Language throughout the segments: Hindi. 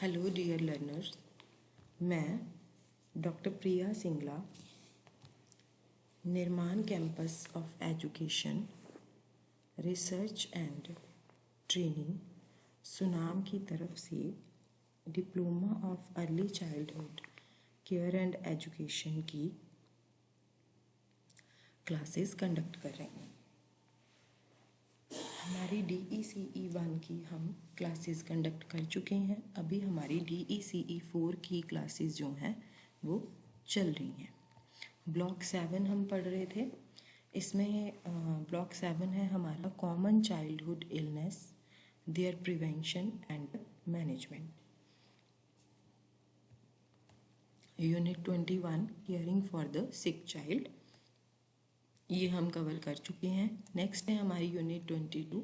हेलो डियर लर्नर्स, मैं डॉक्टर प्रिया सिंगला, निर्माण campus of education research and training Sunam की तरफ से diploma of early childhood care and education की क्लासेस कंडक्ट कर रहे हैं। हमारी DECE 1 की हम क्लासेस कंडक्ट कर चुके हैं। अभी हमारी DECE 4 की क्लासेस जो हैं वो चल रही हैं। ब्लॉक 7 हम पढ़ रहे थे। इसमें ब्लॉक 7 है हमारा common childhood illness, their prevention and management. Unit 21 caring for the sick child, ये हम कवर कर चुके हैं। नेक्स्ट है हमारी unit 22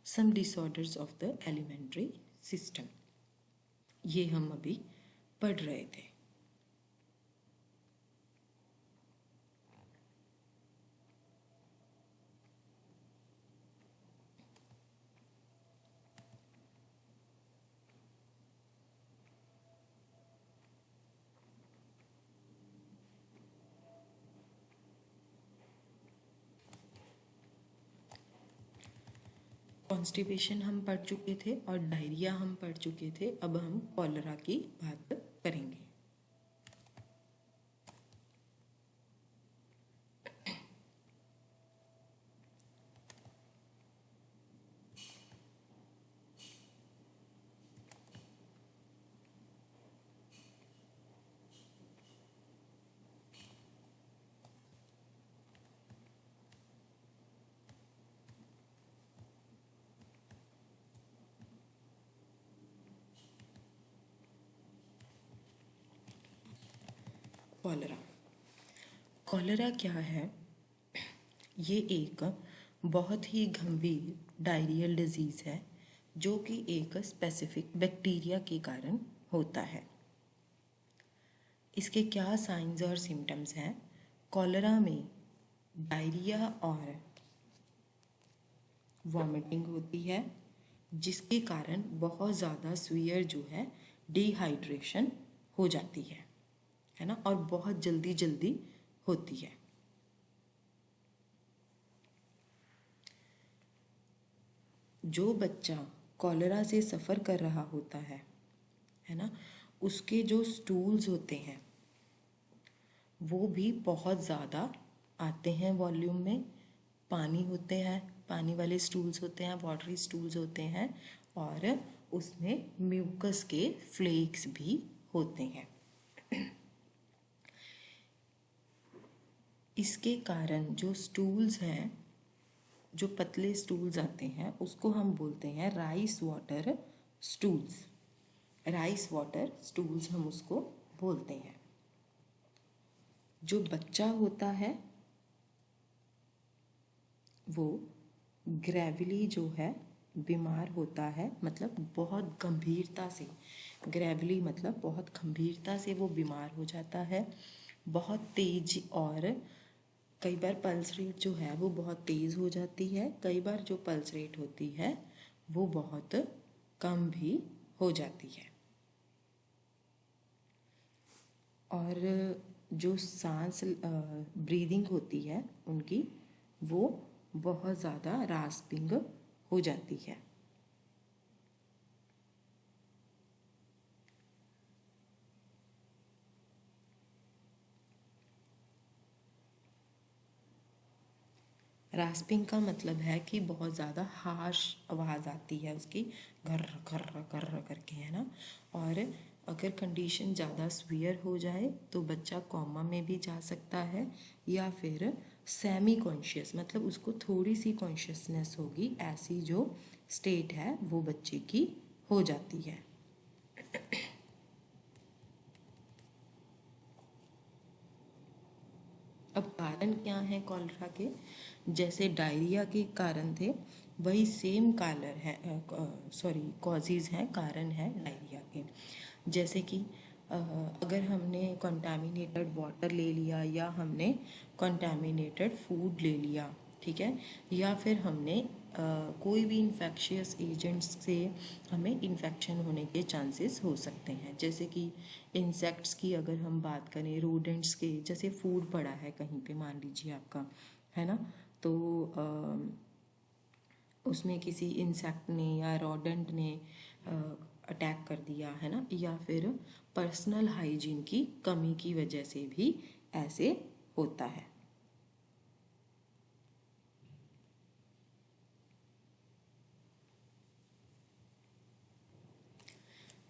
some disorders of the alimentary system, ये हम अभी पढ़ रहे थे। कॉन्स्टिपेशन हम पढ़ चुके थे और डायरिया हम पढ़ चुके थे। अब हम कॉलरा की बात करेंगे। कॉलरा, कॉलरा क्या है? ये एक बहुत ही गंभीर डायरियल डिजीज़ है जो कि एक स्पेसिफिक बैक्टीरिया के कारण होता है। इसके क्या साइंस और सिम्टम्स हैं? कॉलरा में डायरिया और वॉमिटिंग होती है, जिसके कारण बहुत ज़्यादा सीवियर जो है डिहाइड्रेशन हो जाती है ना, और बहुत जल्दी जल्दी होती है। जो बच्चा कॉलरा से सफ़र कर रहा होता है ना, उसके जो स्टूल्स होते हैं वो भी बहुत ज़्यादा आते हैं वॉल्यूम में। पानी होते हैं, पानी वाले स्टूल्स होते हैं, वाटरी स्टूल्स होते हैं, और उसमें म्यूकस के फ्लेक्स भी होते हैं। इसके कारण जो स्टूल्स हैं, जो पतले स्टूल्स आते हैं, उसको हम बोलते हैं rice water stools. Rice water stools हम उसको बोलते हैं। जो बच्चा होता है वो ग्रेवली जो है बीमार होता है, मतलब बहुत गंभीरता से। ग्रेवली मतलब बहुत गंभीरता से वो बीमार हो जाता है। बहुत तेज, और कई बार पल्स रेट जो है वो बहुत तेज़ हो जाती है, कई बार जो पल्स रेट होती है वो बहुत कम भी हो जाती है। और जो सांस ब्रीदिंग होती है उनकी, वो बहुत ज़्यादा रास्पिंग हो जाती है। रास्पिंग का मतलब है कि बहुत ज़्यादा हार्श आवाज़ आती है उसकी, गर्र गर्र गर्र करके, है ना। और अगर कंडीशन ज़्यादा सीवियर हो जाए तो बच्चा कोमा में भी जा सकता है, या फिर सेमी कॉन्शियस, मतलब उसको थोड़ी सी कॉन्शियसनेस होगी, ऐसी जो स्टेट है वो बच्चे की हो जाती है। अब कारण क्या है कॉलरा के? जैसे डायरिया के कारण थे, वही सेम कॉलर है, कॉजेज़ हैं, कारण है डायरिया के। जैसे कि अगर हमने कंटामिनेटेड वाटर ले लिया, या हमने कंटामिनेटेड फूड ले लिया, ठीक है, या फिर हमने कोई भी इन्फेक्शियस एजेंट्स से हमें इन्फेक्शन होने के चांसेस हो सकते हैं। जैसे कि इंसेक्ट्स की अगर हम बात करें, रोडेंट्स के, जैसे फूड पड़ा है कहीं पे मान लीजिए आपका, है ना, तो उसमें किसी इंसेक्ट ने या रोडेंट ने अटैक कर दिया, है ना, या फिर पर्सनल हाइजीन की कमी की वजह से भी ऐसे होता है।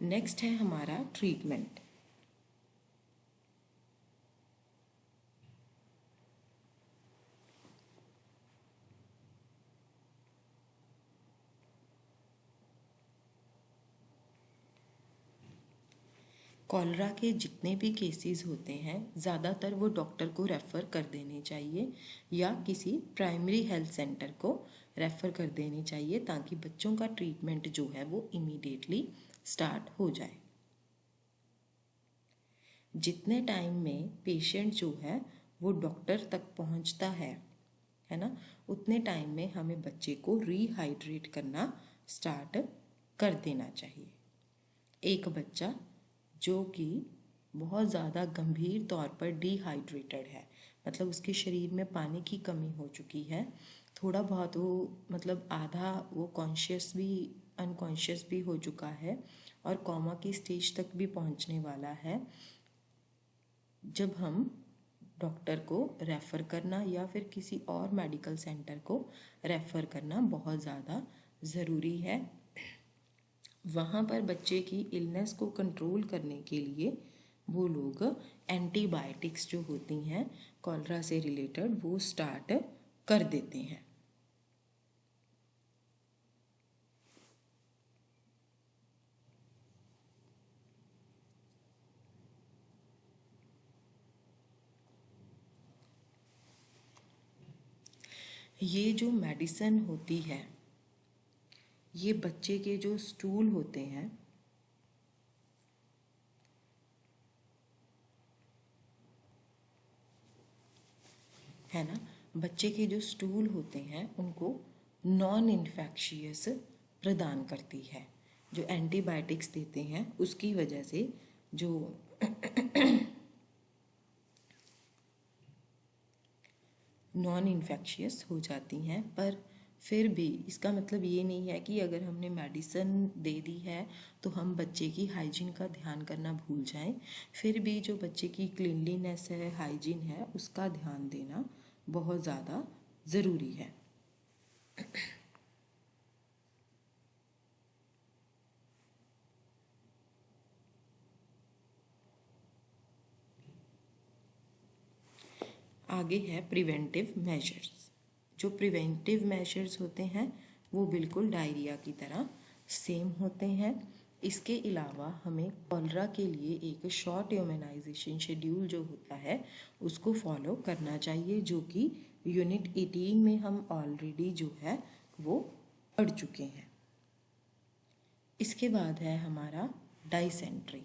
नेक्स्ट है हमारा ट्रीटमेंट। कॉलरा के जितने भी केसेस होते हैं ज़्यादातर वो डॉक्टर को रेफ़र कर देने चाहिए या किसी प्राइमरी हेल्थ सेंटर को रेफ़र कर देनी चाहिए, ताकि बच्चों का ट्रीटमेंट जो है वो इमीडिएटली स्टार्ट हो जाए। जितने टाइम में पेशेंट जो है वो डॉक्टर तक पहुंचता है ना, उतने टाइम में हमें बच्चे को रीहाइड्रेट करना स्टार्ट कर देना चाहिए। एक बच्चा जो कि बहुत ज़्यादा गंभीर तौर पर डिहाइड्रेटेड है, मतलब उसके शरीर में पानी की कमी हो चुकी है, थोड़ा बहुत वो मतलब आधा वो कॉन्शियस भी अनकॉन्शियस भी हो चुका है और कोमा की स्टेज तक भी पहुंचने वाला है, जब हम डॉक्टर को रेफ़र करना या फिर किसी और मेडिकल सेंटर को रेफ़र करना बहुत ज़्यादा ज़रूरी है। वहाँ पर बच्चे की इलनेस को कंट्रोल करने के लिए वो लोग एंटीबायोटिक्स जो होती हैं कॉलरा से रिलेटेड वो स्टार्ट कर देते हैं। ये जो मेडिसिन होती ये बच्चे के जो स्टूल होते हैं, है ना, बच्चे के जो स्टूल होते हैं उनको नॉन इन्फेक्शियस प्रदान करती है। जो एंटीबायोटिक्स देते हैं उसकी वजह से जो नॉन इन्फेक्शियस हो जाती हैं, पर फिर भी इसका मतलब ये नहीं है कि अगर हमने मेडिसिन दे दी है तो हम बच्चे की हाइजीन का ध्यान करना भूल जाएं। फिर भी जो बच्चे की क्लीनलीनेस है, हाइजीन है, उसका ध्यान देना बहुत ज़्यादा ज़रूरी है। आगे है प्रिवेंटिव मेजर्स। जो प्रिवेंटिव मेजर्स होते हैं वो बिल्कुल डायरिया की तरह सेम होते हैं। इसके अलावा हमें कॉलरा के लिए एक शॉर्ट इम्यूनाइजेशन शेड्यूल जो होता है उसको फॉलो करना चाहिए, जो कि यूनिट 18 में हम ऑलरेडी जो है वो पढ़ चुके हैं। इसके बाद है हमारा डाइसेंट्री।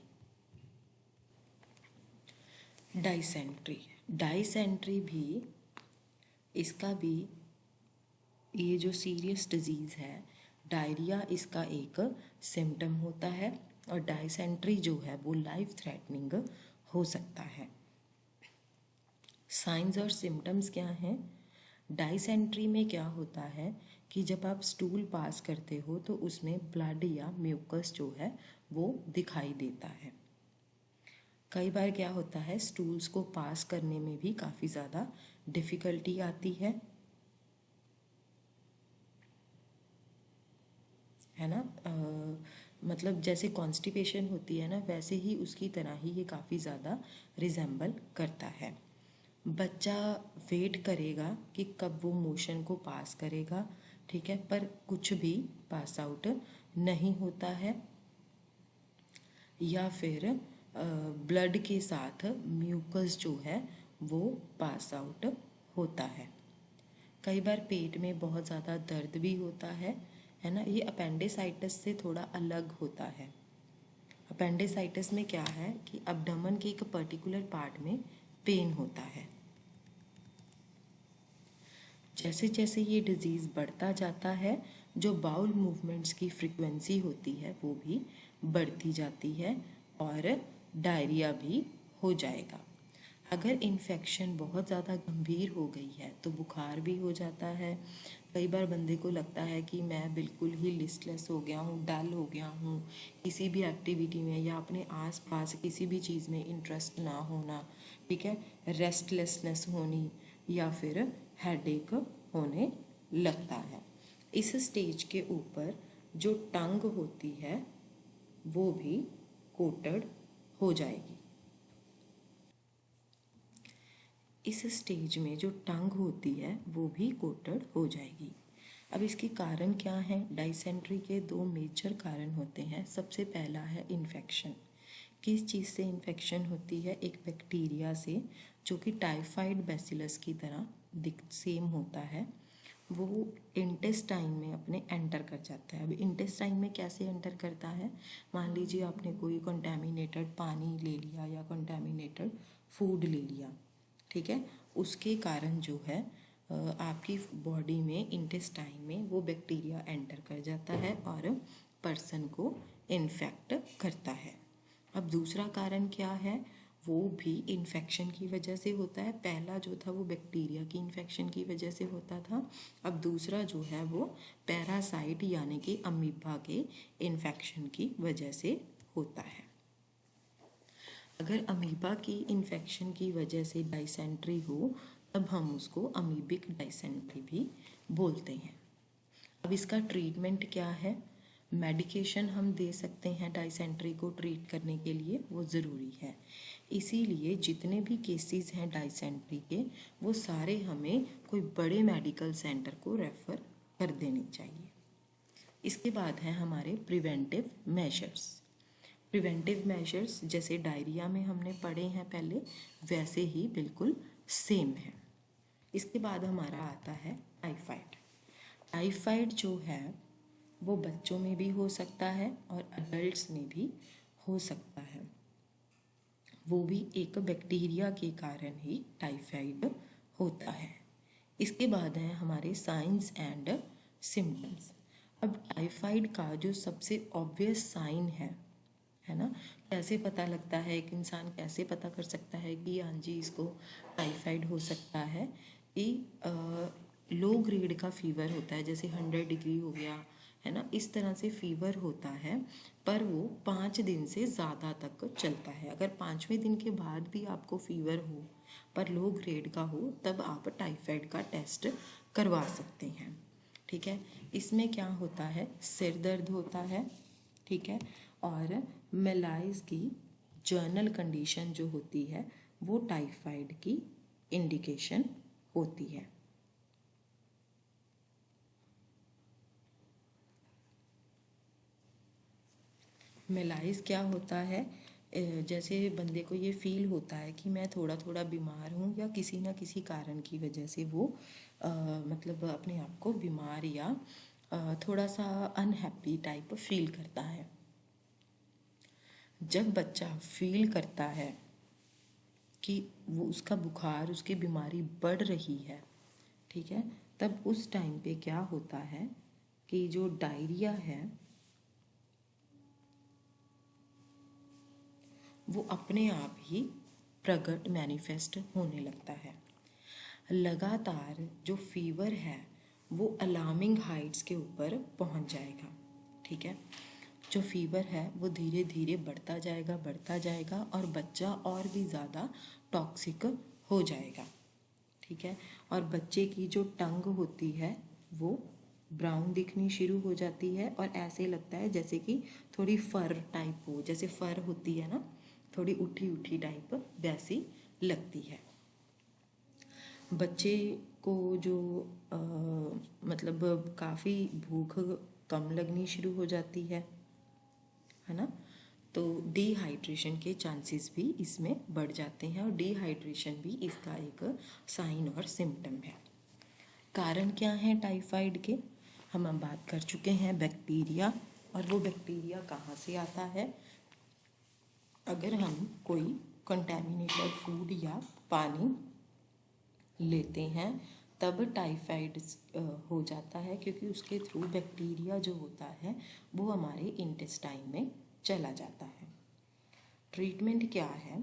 डाइसेंट्री डाइसेंट्री भी इसका भी ये जो सीरियस डिजीज़ है डायरिया इसका एक सिम्टम होता है, और डाइसेंट्री जो है वो लाइफ थ्रेटनिंग हो सकता है। साइंस और सिम्टम्स क्या हैं? डाइसेंट्री में क्या होता है कि जब आप स्टूल पास करते हो तो उसमें ब्लड या म्यूकस जो है वो दिखाई देता है। कई बार क्या होता है, स्टूल्स को पास करने में भी काफ़ी ज़्यादा डिफ़िकल्टी आती है ना। मतलब जैसे कॉन्स्टिपेशन होती है ना, वैसे ही उसकी तरह ही ये काफ़ी ज़्यादा रिजेंबल करता है। बच्चा वेट करेगा कि कब वो मोशन को पास करेगा, ठीक है, पर कुछ भी पास आउट नहीं होता है, या फिर ब्लड के साथ म्यूकस जो है वो पास आउट होता है। कई बार पेट में बहुत ज़्यादा दर्द भी होता है ना। ये अपेंडिसाइटिस से थोड़ा अलग होता है। अपेंडिसाइटिस में क्या है कि अब्डोमेन के एक पर्टिकुलर पार्ट में पेन होता है। जैसे जैसे ये डिज़ीज़ बढ़ता जाता है, जो बाउल मूवमेंट्स की फ्रीक्वेंसी होती है वो भी बढ़ती जाती है और डायरिया भी हो जाएगा। अगर इन्फेक्शन बहुत ज़्यादा गंभीर हो गई है तो बुखार भी हो जाता है। कई बार बंदे को लगता है कि मैं बिल्कुल ही लिस्टलेस हो गया हूँ, डल हो गया हूँ, किसी भी एक्टिविटी में या अपने आस पास किसी भी चीज़ में इंटरेस्ट ना होना, ठीक है, रेस्टलेसनेस होनी या फिर हेडेक होने लगता है। इस स्टेज के ऊपर जो टंग होती है वो भी कोटेड हो जाएगी। इस स्टेज में जो टंग होती है वो भी कोटेड हो जाएगी। अब इसके कारण क्या है? डाइसेंट्री के दो मेजर कारण होते हैं। सबसे पहला है इन्फेक्शन। किस चीज़ से इन्फेक्शन होती है? एक बैक्टीरिया से, जो कि टाइफाइड बैसिलस की तरह सेम होता है। वो इंटेस्टाइन में अपने एंटर कर जाता है। अब इंटेस्टाइन में कैसे एंटर करता है? मान लीजिए आपने कोई कंटेमिनेटेड पानी ले लिया या कंटेमिनेटेड फूड ले लिया, ठीक है, उसके कारण जो है आपकी बॉडी में, इंटेस्टाइन में वो बैक्टीरिया एंटर कर जाता है और पर्सन को इन्फेक्ट करता है। अब दूसरा कारण क्या है? वो भी इन्फेक्शन की वजह से होता है। पहला जो था वो बैक्टीरिया की इन्फेक्शन की वजह से होता था। अब दूसरा जो है वो पैरासाइट यानी कि अमीबा के इन्फेक्शन की वजह से होता है। अगर अमीबा की इन्फेक्शन की वजह से डाइसेंट्री हो तब हम उसको अमीबिक डाइसेंट्री भी बोलते हैं। अब इसका ट्रीटमेंट क्या है? मेडिकेशन हम दे सकते हैं डाइसेंट्री को ट्रीट करने के लिए, वो ज़रूरी है। इसीलिए जितने भी केसेस हैं डाइसेंट्री के, वो सारे हमें कोई बड़े मेडिकल सेंटर को रेफ़र कर देने चाहिए। इसके बाद है हमारे प्रिवेंटिव मेजर्स। प्रिवेंटिव मेजर्स जैसे डायरिया में हमने पढ़े हैं पहले, वैसे ही बिल्कुल सेम है। इसके बाद हमारा आता है टाइफाइड। टाइफाइड जो है वो बच्चों में भी हो सकता है और अडल्ट्स में भी हो सकता है। वो भी एक बैक्टीरिया के कारण ही टाइफाइड होता है। इसके बाद है हमारे साइंस एंड सिम्टम्स। अब टाइफाइड का जो सबसे ऑब्वियस साइन है ना, कैसे पता लगता है, एक इंसान कैसे पता कर सकता है कि हाँ जी इसको टाइफाइड हो सकता है? कि लो ग्रेड का फीवर होता है, जैसे 100 डिग्री हो गया, है ना, इस तरह से फीवर होता है, पर वो 5 दिन से ज़्यादा तक चलता है। अगर 5वें दिन के बाद भी आपको फीवर हो पर लो ग्रेड का हो, तब आप टाइफाइड का टेस्ट करवा सकते हैं, ठीक है। इसमें क्या होता है? सिर दर्द होता है, ठीक है, और मेलाइज की जर्नल कंडीशन जो होती है वो टाइफाइड की इंडिकेशन होती है। मेलाइज क्या होता है? जैसे बंदे को ये फील होता है कि मैं थोड़ा थोड़ा बीमार हूँ, या किसी ना किसी कारण की वजह से वो मतलब अपने आप को बीमार या थोड़ा सा अनहैप्पी टाइप फील करता है। जब बच्चा फील करता है कि वो उसका बुखार, उसकी बीमारी बढ़ रही है, ठीक है, तब उस टाइम पे क्या होता है कि जो डायरिया है वो अपने आप ही प्रकट मैनिफेस्ट होने लगता है। लगातार जो फीवर है वो अलार्मिंग हाइट्स के ऊपर पहुंच जाएगा, ठीक है। जो फीवर है वो धीरे धीरे बढ़ता जाएगा और बच्चा और भी ज़्यादा टॉक्सिक हो जाएगा, ठीक है। और बच्चे की जो टंग होती है वो ब्राउन दिखनी शुरू हो जाती है और ऐसे लगता है जैसे कि थोड़ी फर टाइप हो, जैसे फर होती है ना, थोड़ी उठी उठी टाइप वैसी लगती है। बच्चे को जो मतलब काफ़ी भूख कम लगनी शुरू हो जाती है ना, तो डिहाइड्रेशन के चांसेस भी इसमें बढ़ जाते हैं और डिहाइड्रेशन भी इसका एक साइन और सिम्टम है। कारण क्या है टाइफाइड के? हम बात कर चुके हैं बैक्टीरिया, और वो बैक्टीरिया कहाँ से आता है? अगर हम कोई कंटेमिनेटेड फूड या पानी लेते हैं तब टाइफाइड हो जाता है, क्योंकि उसके थ्रू बैक्टीरिया जो होता है वो हमारे इंटेस्टाइन में चला जाता है। ट्रीटमेंट क्या है?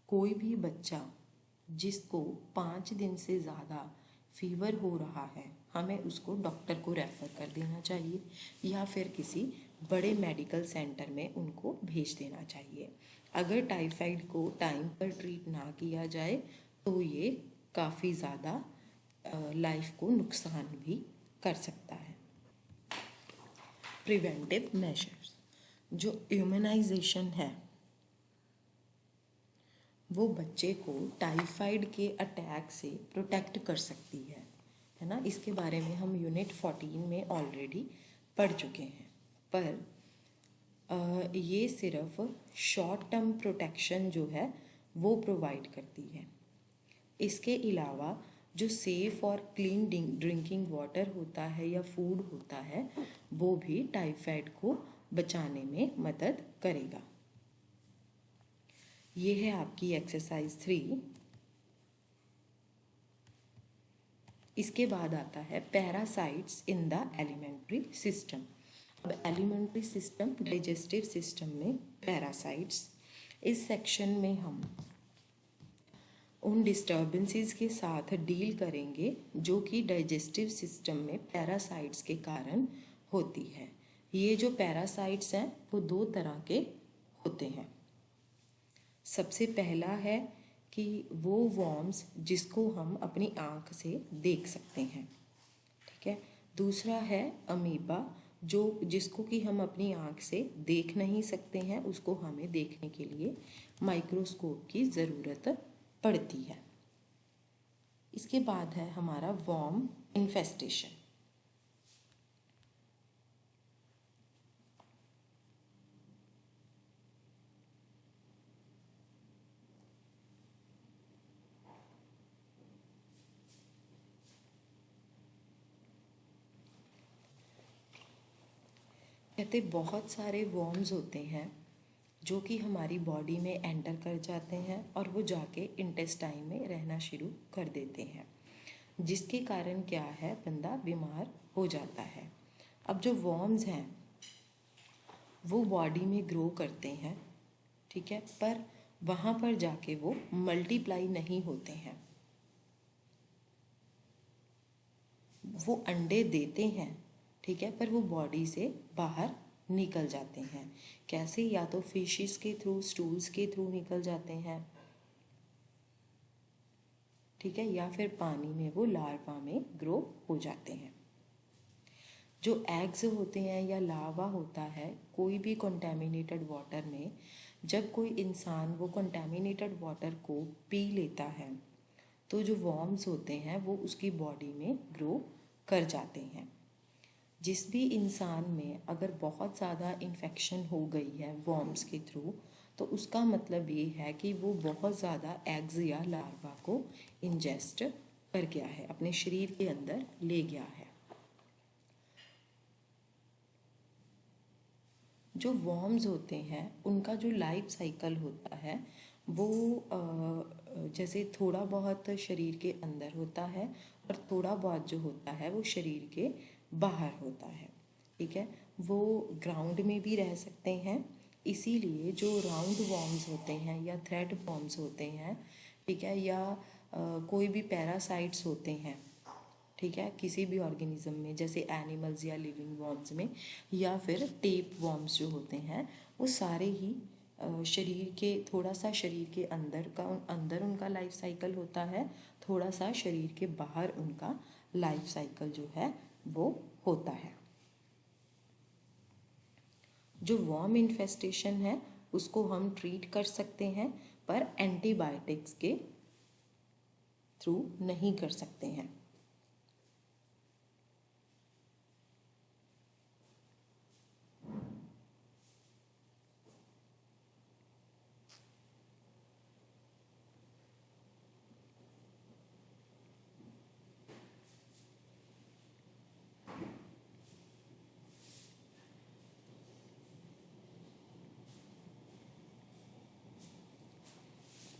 कोई भी बच्चा जिसको 5 दिन से ज़्यादा फीवर हो रहा है, हमें उसको डॉक्टर को रेफ़र कर देना चाहिए या फिर किसी बड़े मेडिकल सेंटर में उनको भेज देना चाहिए। अगर टाइफाइड को टाइम पर ट्रीट ना किया जाए तो ये काफ़ी ज़्यादा लाइफ को नुकसान भी कर सकता है। प्रिवेंटिव मेजर्स, जो इम्यूनाइजेशन है वो बच्चे को टाइफाइड के अटैक से प्रोटेक्ट कर सकती है ना। इसके बारे में हम यूनिट 14 में ऑलरेडी पढ़ चुके हैं। पर ये सिर्फ शॉर्ट टर्म प्रोटेक्शन जो है वो प्रोवाइड करती है। इसके अलावा जो सेफ़ और क्लीन ड्रिंकिंग वाटर होता है या फूड होता है वो भी टाइफाइड को बचाने में मदद करेगा। ये है आपकी एक्सरसाइज 3। इसके बाद आता है parasites in the alimentary system. अब एलिमेंट्री सिस्टम, डाइजेस्टिव सिस्टम में पैरासाइट्स, इस सेक्शन में हम उन डिस्टर्बेंसेस के साथ डील करेंगे जो कि डाइजेस्टिव सिस्टम में पैरासाइट्स के कारण होती है। ये जो पैरासाइट्स हैं वो 2 तरह के होते हैं। सबसे पहला है कि वो वॉर्म्स जिसको हम अपनी आँख से देख सकते हैं, ठीक है। दूसरा है अमीबा, जो जिसको कि हम अपनी आँख से देख नहीं सकते हैं, उसको हमें देखने के लिए माइक्रोस्कोप की ज़रूरत पड़ती है। इसके बाद है हमारा वॉर्म इन्फेस्टेशन। कहते बहुत सारे वॉर्म्स होते हैं जो कि हमारी बॉडी में एंटर कर जाते हैं और वो जाके इंटेस्टाइन में रहना शुरू कर देते हैं, जिसके कारण क्या है, बंदा बीमार हो जाता है। अब जो वॉर्म्स हैं वो बॉडी में ग्रो करते हैं, ठीक है, पर वहाँ पर जाके वो मल्टीप्लाई नहीं होते हैं। वो अंडे देते हैं, ठीक है, पर वो बॉडी से बाहर निकल जाते हैं। कैसे? या तो फिशेस के थ्रू, स्टूल्स के थ्रू निकल जाते हैं, ठीक है, या फिर पानी में वो लार्वा में ग्रो हो जाते हैं। जो एग्स होते हैं या लार्वा होता है कोई भी कंटेमिनेटेड वाटर में, जब कोई इंसान वो कंटेमिनेटेड वाटर को पी लेता है तो जो वॉर्म्स होते हैं वो उसकी बॉडी में ग्रो कर जाते हैं। जिस भी इंसान में अगर बहुत ज़्यादा इन्फेक्शन हो गई है वॉर्म्स के थ्रू, तो उसका मतलब ये है कि वो बहुत ज़्यादा एग्स या लार्वा को इंजेस्ट कर गया है, अपने शरीर के अंदर ले गया है। जो वॉर्म्स होते हैं उनका जो लाइफ साइकिल होता है वो जैसे थोड़ा बहुत शरीर के अंदर होता है और थोड़ा बहुत जो होता है वो शरीर के बाहर होता है, ठीक है। वो ग्राउंड में भी रह सकते हैं, इसीलिए जो राउंड वॉर्म्स होते हैं या थ्रेड वॉर्म्स होते हैं, ठीक है, या कोई भी पैरासाइट्स होते हैं, ठीक है, किसी भी ऑर्गेनिज्म में, जैसे एनिमल्स या लिविंग वॉर्म्स में, या फिर टेप वॉर्म्स जो होते हैं, वो सारे ही शरीर के थोड़ा सा शरीर के अंदर उनका लाइफ साइकिल होता है, थोड़ा सा शरीर के बाहर उनका लाइफ साइकिल जो है वो होता है। जो वॉर्म इन्फेस्टेशन है उसको हम ट्रीट कर सकते हैं, पर एंटीबायोटिक्स के थ्रू नहीं कर सकते हैं।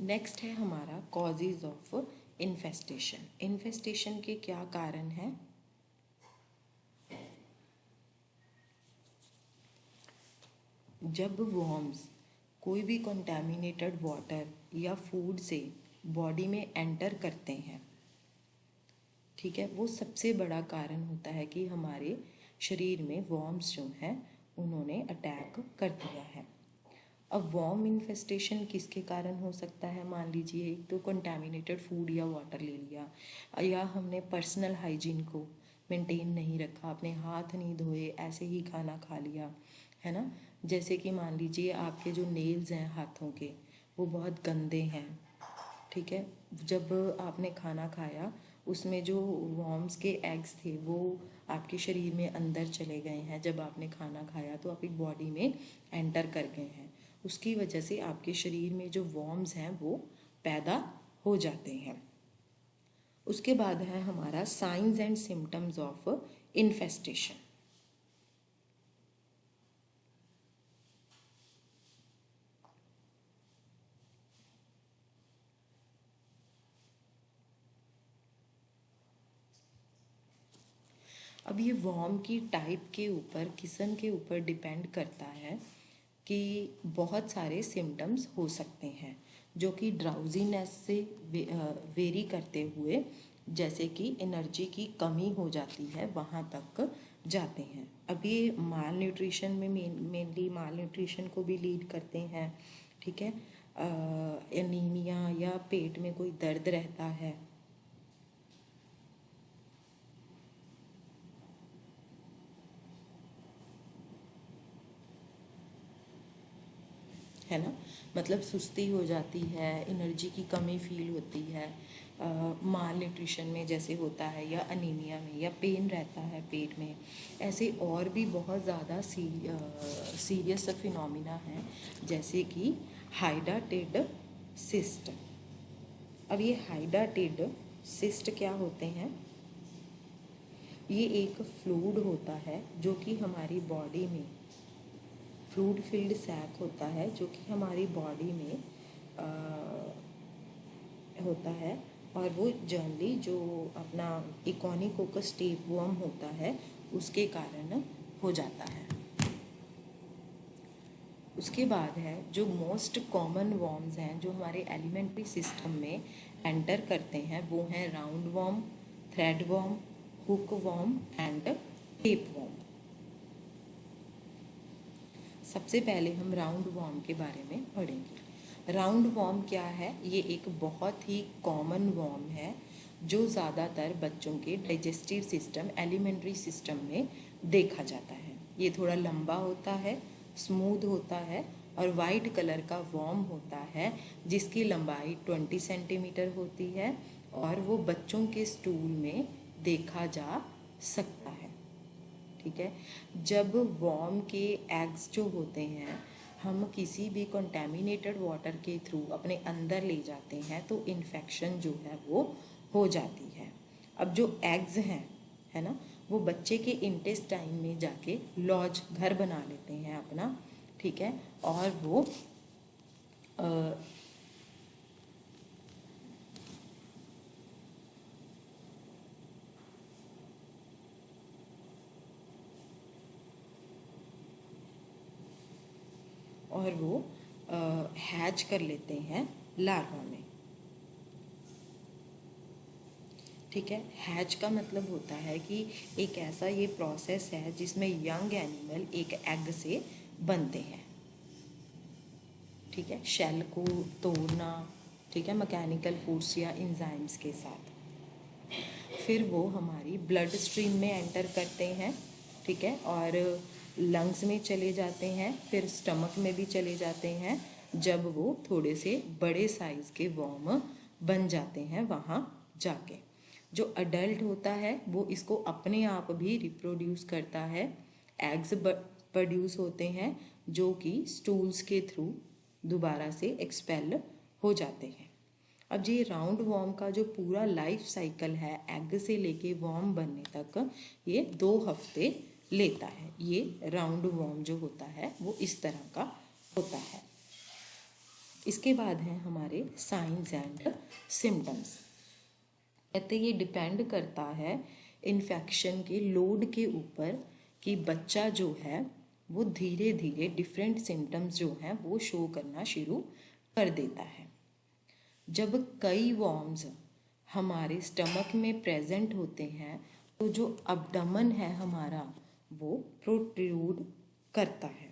नेक्स्ट है हमारा कॉजेज ऑफ इन्फेस्टेशन। इन्फेस्टेशन के क्या कारण हैं? जब वॉर्म्स कोई भी कंटामिनेटेड वाटर या फूड से बॉडी में एंटर करते हैं, ठीक है, वो सबसे बड़ा कारण होता है कि हमारे शरीर में वॉर्म्स जो हैं उन्होंने अटैक कर दिया है। अब वॉर्म इन्फेस्टेशन किसके कारण हो सकता है? मान लीजिए एक तो कंटामिनेटेड फूड या वाटर ले लिया, या हमने पर्सनल हाइजीन को मेंटेन नहीं रखा, अपने हाथ नहीं धोए, ऐसे ही खाना खा लिया, है ना। जैसे कि मान लीजिए आपके जो नेल्स हैं हाथों के वो बहुत गंदे हैं, ठीक है, जब आपने खाना खाया उसमें जो वॉर्म्स के एग्स थे वो आपके शरीर में अंदर चले गए हैं, जब आपने खाना खाया तो आपकी बॉडी में एंटर कर गए हैं, उसकी वजह से आपके शरीर में जो वॉर्म्स हैं वो पैदा हो जाते हैं। उसके बाद है हमारा science and symptoms of infestation. अब ये वॉर्म की टाइप के ऊपर, किस्म के ऊपर डिपेंड करता है कि बहुत सारे सिम्टम्स हो सकते हैं जो कि ड्राउजीनेस से वेरी करते हुए, जैसे कि एनर्जी की कमी हो जाती है, वहाँ तक जाते हैं। अब ये माल न्यूट्रिशन में मेनली माल न्यूट्रिशन को भी लीड करते हैं, ठीक है, एनीमिया या पेट में कोई दर्द रहता है ना, मतलब सुस्ती हो जाती है, एनर्जी की कमी फील होती है, माल न्यूट्रिशन में जैसे होता है, या अनीमिया में, या पेन रहता है पेट में। ऐसे और भी बहुत ज़्यादा सीरियस फिनोमिना हैं, जैसे कि हाइड्रेटेड सिस्ट। अब ये हाइड्रेटेड सिस्ट क्या होते हैं? ये एक फ्लूइड होता है जो कि हमारी बॉडी में, फ्लूइड फिल्ड सैक होता है जो कि हमारी बॉडी में होता है, और वो जनरली जो अपना इकोनिकोकस टेपवर्म होता है उसके कारण हो जाता है। उसके बाद है जो मोस्ट कॉमन वॉर्म्स हैं जो हमारे एलिमेंट्री सिस्टम में एंटर करते हैं, वो हैं roundworm, threadworm, hookworm and tapeworm. सबसे पहले हम राउंड वॉर्म के बारे में पढ़ेंगे। राउंड वॉर्म क्या है? ये एक बहुत ही कॉमन वॉर्म है जो ज़्यादातर बच्चों के डाइजेस्टिव सिस्टम, एलिमेंट्री सिस्टम में देखा जाता है। ये थोड़ा लंबा होता है, स्मूथ होता है और वाइट कलर का वॉर्म होता है जिसकी लंबाई 20 सेंटीमीटर होती है, और वो बच्चों के स्टूल में देखा जा सकता है, ठीक है। जब वॉर्म के एग्स जो होते हैं हम किसी भी कंटेमिनेटेड वाटर के थ्रू अपने अंदर ले जाते हैं तो इन्फेक्शन जो है वो हो जाती है। अब जो एग्स हैं, है ना, वो बच्चे के इंटेस्टाइन में जाके लॉज, घर बना लेते हैं अपना, ठीक है, और वो हैच कर लेते हैं लार्वा में, ठीक है। हैच का मतलब होता है कि एक ऐसा ये प्रोसेस है जिसमें यंग एनिमल एक एग से बनते हैं, ठीक है, शेल को तोड़ना, ठीक है, मैकेनिकल फोर्स या इंजाइम्स के साथ। फिर वो हमारी ब्लड स्ट्रीम में एंटर करते हैं, ठीक है, और लंग्स में चले जाते हैं, फिर स्टमक में भी चले जाते हैं जब वो थोड़े से बड़े साइज़ के वॉर्म बन जाते हैं वहाँ जाके। जो अडल्ट होता है वो इसको अपने आप भी रिप्रोड्यूस करता है, एग्स प्रोड्यूस होते हैं जो कि स्टूल्स के थ्रू दोबारा से एक्सपेल हो जाते हैं। अब ये राउंड वॉर्म का जो पूरा लाइफ साइकिल है एग से लेके वॉर्म बनने तक, ये 2 हफ्ते लेता है। ये राउंड वॉर्म जो होता है वो इस तरह का होता है। इसके बाद हैं हमारे साइंस एंड सिम्टम्स। कहते ये डिपेंड करता है इन्फेक्शन के लोड के ऊपर कि बच्चा जो है वो धीरे धीरे डिफरेंट सिम्टम्स जो हैं वो शो करना शुरू कर देता है। जब कई वॉर्म्स हमारे स्टमक में प्रेजेंट होते हैं तो जो अब्डमन है हमारा वो प्रोट्रूड करता है।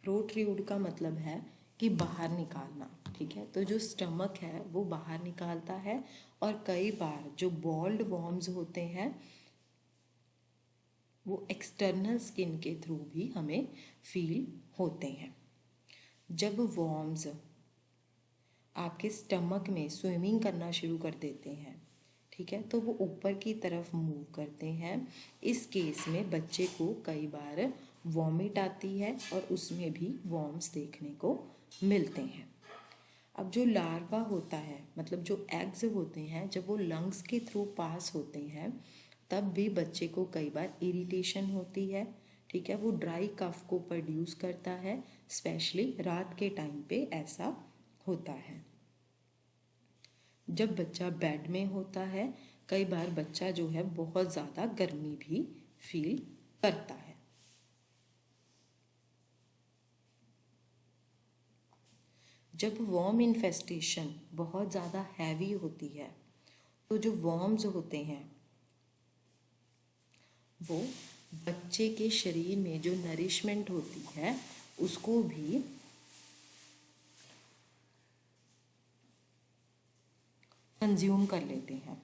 प्रोट्रूड का मतलब है कि बाहर निकालना, ठीक है। तो जो स्टमक है वो बाहर निकालता है और कई बार जो बॉल्ड वॉर्म्स होते हैं वो एक्सटर्नल स्किन के थ्रू भी हमें फील होते हैं। जब वॉर्म्स आपके स्टमक में स्विमिंग करना शुरू कर देते हैं, ठीक है, तो वो ऊपर की तरफ मूव करते हैं। इस केस में बच्चे को कई बार वॉमिट आती है और उसमें भी वॉर्म्स देखने को मिलते हैं। अब जो लार्वा होता है, मतलब जो एग्स होते हैं, जब वो लंग्स के थ्रू पास होते हैं तब भी बच्चे को कई बार इरिटेशन होती है, ठीक है। वो ड्राई कफ को प्रोड्यूस करता है, स्पेशली रात के टाइम पे ऐसा होता है। जब बच्चा बेड में होता है कई बार बच्चा जो है बहुत ज़्यादा गर्मी भी फील करता है। जब वॉर्म इन्फेस्टेशन बहुत ज़्यादा हैवी होती है तो जो वॉर्म्स होते हैं वो बच्चे के शरीर में जो नरिशमेंट होती है उसको भी कंज्यूम कर लेते हैं,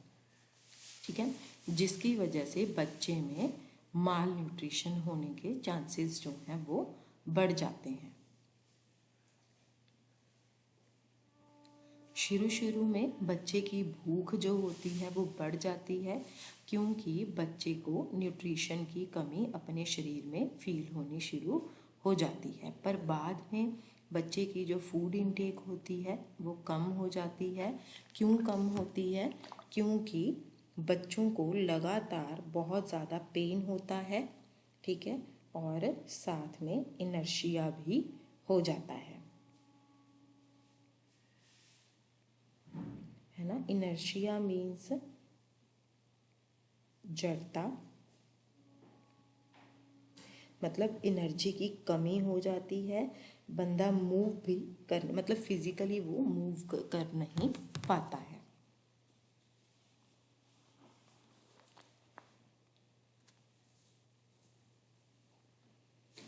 ठीक है, जिसकी वजह से बच्चे में माल न्यूट्रिशन होने के चांसेस जो हैं वो बढ़ जाते हैं। शुरू में बच्चे की भूख जो होती है वो बढ़ जाती है क्योंकि बच्चे को न्यूट्रिशन की कमी अपने शरीर में फील होनी शुरू हो जाती है। पर बाद में बच्चे की जो फूड इनटेक होती है वो कम हो जाती है। क्यों कम होती है? क्योंकि बच्चों को लगातार बहुत ज़्यादा पेन होता है, ठीक है, और साथ में इनर्शिया भी हो जाता है ना। इनर्शिया मीन्स जड़ता, मतलब एनर्जी की कमी हो जाती है, बंदा मूव भी कर मतलब फिजिकली वो मूव कर नहीं पाता है।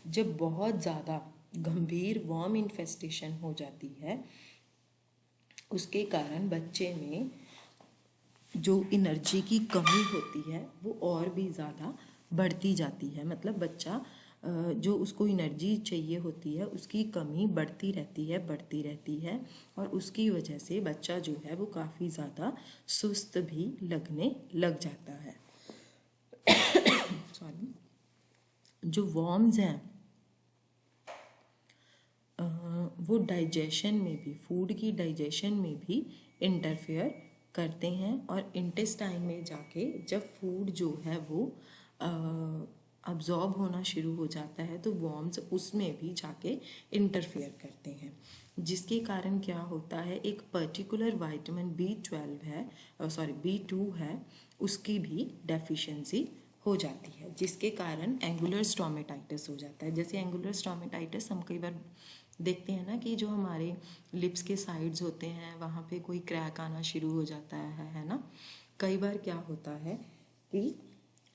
जब बहुत ज़्यादा गंभीर वॉर्म इन्फेस्टेशन हो जाती है उसके कारण बच्चे में जो एनर्जी की कमी होती है वो और भी ज़्यादा बढ़ती जाती है। मतलब बच्चा जो उसको एनर्जी चाहिए होती है उसकी कमी बढ़ती रहती है और उसकी वजह से बच्चा जो है वो काफ़ी ज़्यादा सुस्त भी लगने लग जाता है। सॉरी। जो वॉर्म्स हैं वो डाइजेशन में भी, फूड की डाइजेशन में भी इंटरफेयर करते हैं और इंटेस्टाइन में जाके जब फूड जो है वो अब्जॉर्ब होना शुरू हो जाता है तो वॉर्म्स उसमें भी जाके इंटरफेयर करते हैं, जिसके कारण क्या होता है, एक पर्टिकुलर विटामिन B12 है, B2 है, उसकी भी डेफिशिएंसी हो जाती है, जिसके कारण एंगुलर स्टोमेटाइटिस हो जाता है। जैसे एंगुलर स्टोमेटाइटिस हम कई बार देखते हैं ना कि जो हमारे लिप्स के साइड्स होते हैं वहाँ पे कोई क्रैक आना शुरू हो जाता है ना। कई बार क्या होता है कि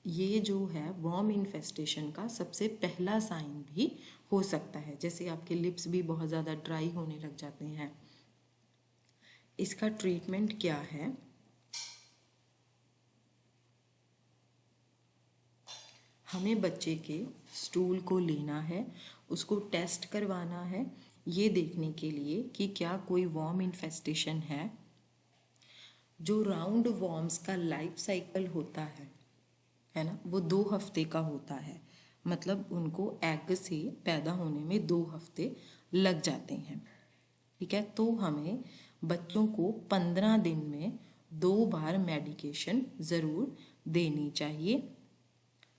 ये जो है वॉर्म इन्फेस्टेशन का सबसे पहला साइन भी हो सकता है। जैसे आपके लिप्स भी बहुत ज़्यादा ड्राई होने लग जाते हैं। इसका ट्रीटमेंट क्या है? हमें बच्चे के स्टूल को लेना है, उसको टेस्ट करवाना है ये देखने के लिए कि क्या कोई वॉर्म इन्फेस्टेशन है। जो राउंड वॉर्म्स का लाइफ साइकिल होता है ना, वो 2 हफ्ते का होता है। मतलब उनको एग से पैदा होने में 2 हफ्ते लग जाते हैं, ठीक है। तो हमें बच्चों को 15 दिन में 2 बार मेडिकेशन ज़रूर देनी चाहिए।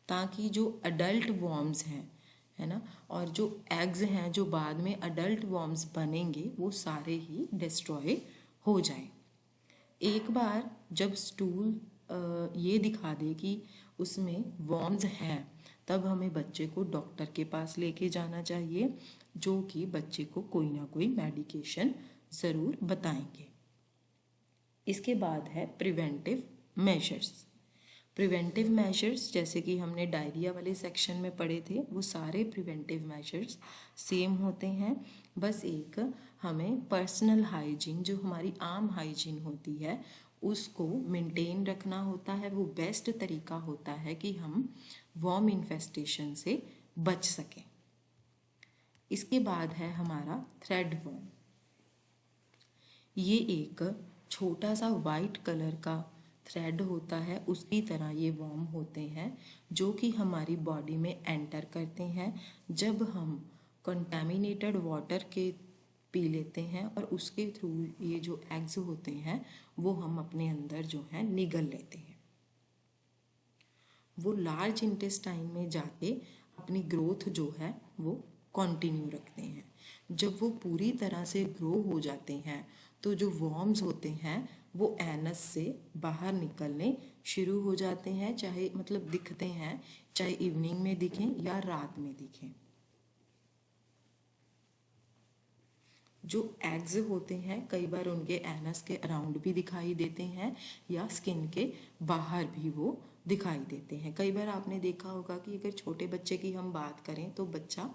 ताकि जो अडल्ट वॉर्म्स हैं, है ना, और जो एग्स हैं जो बाद में अडल्ट वॉर्म्स बनेंगे वो सारे ही डिस्ट्रॉय हो जाएं। एक बार जब स्टूल ये दिखा दे कि उसमें वॉर्म्स हैं, तब हमें बच्चे को डॉक्टर के पास लेके जाना चाहिए, जो कि बच्चे को कोई ना कोई मेडिकेशन ज़रूर बताएंगे। इसके बाद है प्रिवेंटिव मेजर्स। प्रिवेंटिव मेजर्स जैसे कि हमने डायरिया वाले सेक्शन में पढ़े थे, वो सारे प्रिवेंटिव मेजर्स सेम होते हैं। बस एक हमें पर्सनल हाइजीन, जो हमारी आम हाइजीन होती है, उसको मेंटेन रखना होता है। वो बेस्ट तरीका होता है कि हम वॉर्म इन्फेस्टेशन से बच सकें। इसके बाद है हमारा थ्रेड वॉर्म। ये एक छोटा सा वाइट कलर का थ्रेड होता है, उसकी तरह ये वॉर्म होते हैं, जो कि हमारी बॉडी में एंटर करते हैं जब हम कंटामिनेटेड वाटर के पी लेते हैं, और उसके थ्रू ये जो एग्स होते हैं वो हम अपने अंदर जो है निगल लेते हैं। वो लार्ज इंटेस्टाइन में जाके अपनी ग्रोथ जो है वो कंटिन्यू रखते हैं। जब वो पूरी तरह से ग्रो हो जाते हैं तो जो वॉर्म्स होते हैं वो एनस से बाहर निकलने शुरू हो जाते हैं, चाहे मतलब दिखते हैं, चाहे इवनिंग में दिखें या रात में दिखें। जो एग्स होते हैं कई बार उनके एनस के अराउंड भी दिखाई देते हैं या स्किन के बाहर भी वो दिखाई देते हैं। कई बार आपने देखा होगा कि अगर छोटे बच्चे की हम बात करें तो बच्चा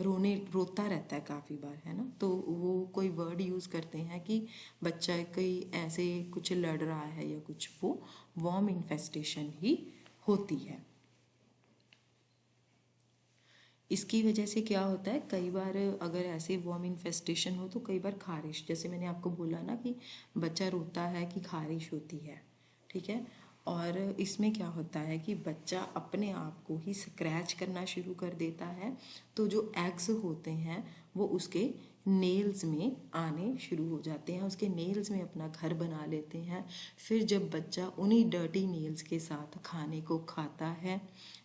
रोता रहता है काफ़ी बार, है ना, तो वो कोई वर्ड यूज़ करते हैं कि बच्चा कहीं ऐसे कुछ लड़ रहा है या कुछ, वो वॉर्म इन्फेस्टेशन ही होती है। इसकी वजह से क्या होता है, कई बार अगर ऐसे वॉर्म इन्फेस्टेशन हो तो कई बार खारिश, जैसे मैंने आपको बोला ना कि बच्चा रोता है कि खारिश होती है, ठीक है। और इसमें क्या होता है कि बच्चा अपने आप को ही स्क्रैच करना शुरू कर देता है, तो जो एग्स होते हैं वो उसके नेल्स में आने शुरू हो जाते हैं, उसके नेल्स में अपना घर बना लेते हैं। फिर जब बच्चा उन्हीं डर्टी नेल्स के साथ खाने को खाता है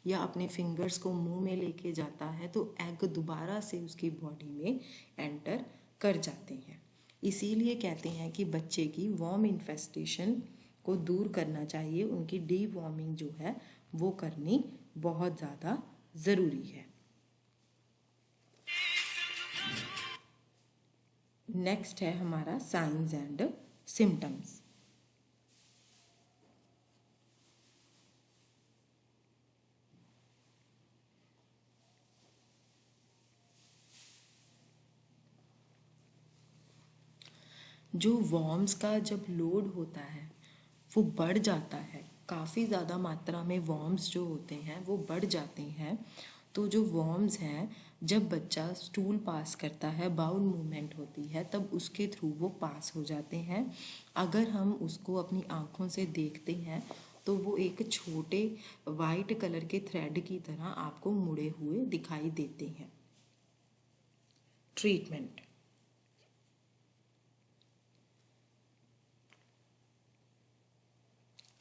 या अपने फिंगर्स को मुंह में लेके जाता है तो एग दोबारा से उसकी बॉडी में एंटर कर जाते हैं। इसीलिए कहते हैं कि बच्चे की वॉर्म इन्फेस्टेशन को दूर करना चाहिए, उनकी डी वॉर्मिंग जो है वो करनी बहुत ज़्यादा ज़रूरी है। नेक्स्ट है हमारा साइंस एंड सिम्टम्स। जो वॉर्म्स का जब लोड होता है वो बढ़ जाता है, काफ़ी ज़्यादा मात्रा में वॉर्म्स जो होते हैं वो बढ़ जाते हैं, तो जो वॉर्म्स हैं जब बच्चा स्टूल पास करता है, बाउल मूवमेंट होती है, तब उसके थ्रू वो पास हो जाते हैं। अगर हम उसको अपनी आँखों से देखते हैं तो वो एक छोटे वाइट कलर के थ्रेड की तरह आपको मुड़े हुए दिखाई देते हैं। ट्रीटमेंट,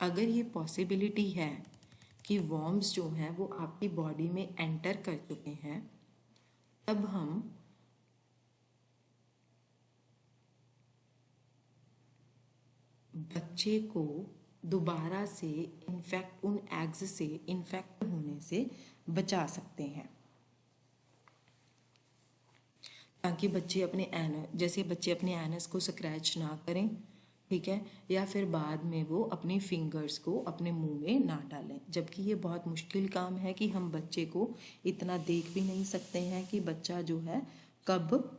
अगर ये पॉसिबिलिटी है कि वॉर्म्स जो हैं वो आपकी बॉडी में एंटर कर चुके हैं, तब हम बच्चे को दोबारा से इन्फेक्ट उन एग्स से इन्फेक्ट होने से बचा सकते हैं, ताकि बच्चे अपने जैसे बच्चे अपने एनस को स्क्रैच ना करें, ठीक है, या फिर बाद में वो अपनी फिंगर्स को अपने मुंह में ना डालें। जबकि ये बहुत मुश्किल काम है कि हम बच्चे को इतना देख भी नहीं सकते हैं कि बच्चा जो है कब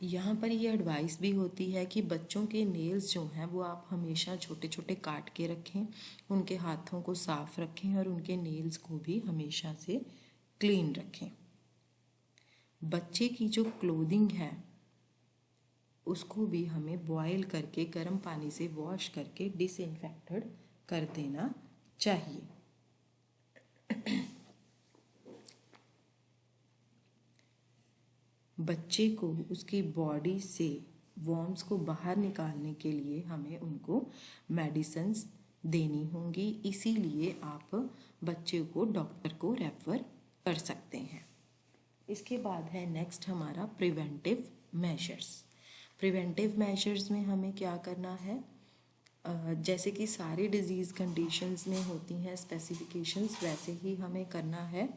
यहाँ पर ये एडवाइस भी होती है कि बच्चों के नेल्स जो हैं वो आप हमेशा छोटे छोटे काट के रखें, उनके हाथों को साफ रखें और उनके नेल्स को भी हमेशा से क्लीन रखें। बच्चे की जो क्लोथिंग है उसको भी हमें बॉयल करके गर्म पानी से वॉश करके डिसइंफेक्टेड कर देना चाहिए। बच्चे को उसकी बॉडी से वॉर्म्स को बाहर निकालने के लिए हमें उनको मेडिसिन्स देनी होंगी, इसीलिए आप बच्चे को डॉक्टर को रेफ़र कर सकते हैं। इसके बाद है नेक्स्ट हमारा प्रिवेंटिव मेजर्स। प्रिवेंटिव मेजर्स में हमें क्या करना है, जैसे कि सारी डिजीज़ कंडीशंस में होती हैं स्पेसिफिकेशंस, वैसे ही हमें करना है।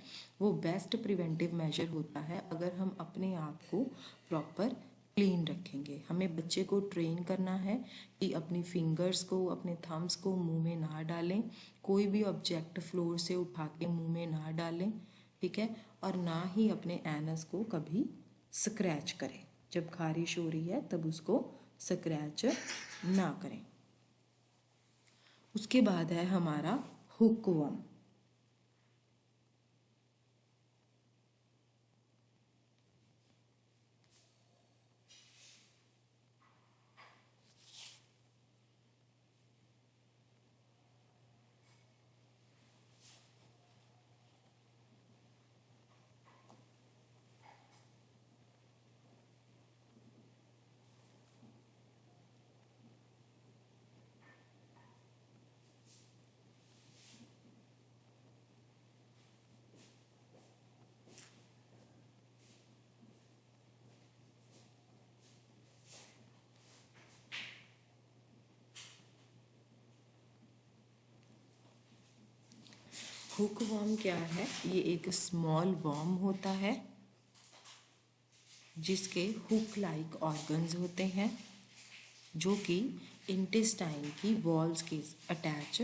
वो बेस्ट प्रिवेंटिव मेजर होता है अगर हम अपने आप को प्रॉपर क्लीन रखेंगे। हमें बच्चे को ट्रेन करना है कि अपनी फिंगर्स को, अपने थम्स को मुंह में ना डालें, कोई भी ऑब्जेक्ट फ्लोर से उठा के मुंह में ना डालें, ठीक है, और ना ही अपने एनस को कभी स्क्रैच करें। जब खारिश हो रही है तब उसको स्क्रैच ना करें। उसके बाद है हमारा हुकवर्म। हुकवर्म क्या है? ये एक स्मॉल वर्म होता है जिसके हुक लाइक ऑर्गन्स होते हैं जो कि इंटेस्टाइन की वॉल्स के अटैच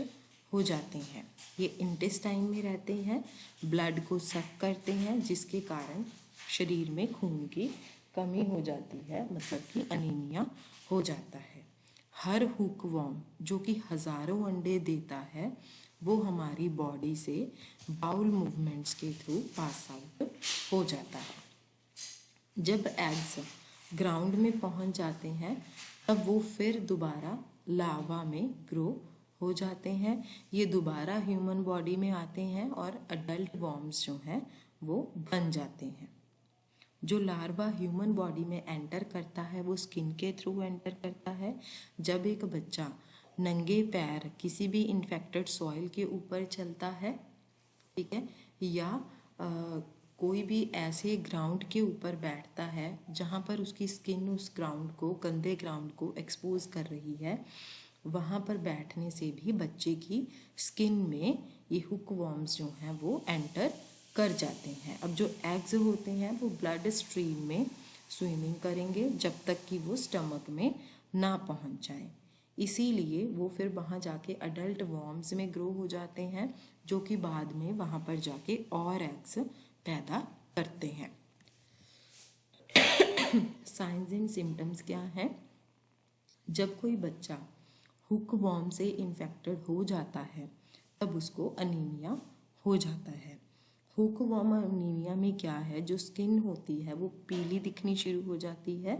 हो जाते हैं। ये इंटेस्टाइन में रहते हैं, ब्लड को सक करते हैं, जिसके कारण शरीर में खून की कमी हो जाती है, मतलब कि अनीमिया हो जाता है। हर हुकवर्म जो कि हज़ारों अंडे देता है वो हमारी बॉडी से बाउल मूवमेंट्स के थ्रू पास आउट हो जाता है। जब एग्स ग्राउंड में पहुंच जाते हैं तब वो फिर दोबारा लावा में ग्रो हो जाते हैं। ये दोबारा ह्यूमन बॉडी में आते हैं और अडल्ट वॉर्म्स जो हैं वो बन जाते हैं। जो लार्वा ह्यूमन बॉडी में एंटर करता है वो स्किन के थ्रू एंटर करता है। जब एक बच्चा नंगे पैर किसी भी इन्फेक्टेड सॉइल के ऊपर चलता है, ठीक है, या कोई भी ऐसे ग्राउंड के ऊपर बैठता है जहाँ पर उसकी स्किन उस ग्राउंड को, गंदे ग्राउंड को एक्सपोज कर रही है, वहाँ पर बैठने से भी बच्चे की स्किन में ये हुक वॉर्म्स जो हैं वो एंटर कर जाते हैं। अब जो एग्स होते हैं वो ब्लड स्ट्रीम में स्विमिंग करेंगे जब तक कि वो स्टमक में ना पहुँच जाए, इसीलिए वो फिर वहाँ जाके अडल्ट वॉर्म्स में ग्रो हो जाते हैं जो कि बाद में वहाँ पर जाके और एग्स पैदा करते हैं। साइंस एंड सिम्टम्स क्या हैं? जब कोई बच्चा हुकवॉर्म से इन्फेक्टेड हो जाता है तब उसको अनीमिया हो जाता है। हुकवॉर्म अनीमिया में क्या है, जो स्किन होती है वो पीली दिखनी शुरू हो जाती है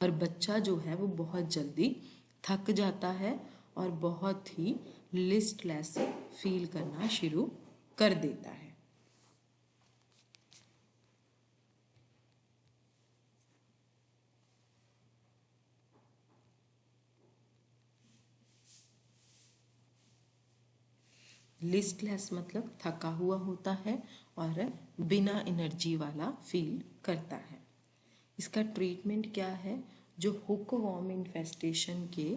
और बच्चा जो है वो बहुत जल्दी थक जाता है और बहुत ही लिस्टलेस फील करना शुरू कर देता है। लिस्टलेस मतलब थका हुआ होता है और बिना एनर्जी वाला फील करता है। इसका ट्रीटमेंट क्या है? जो हुकवॉर्म इन्फेस्टेशन के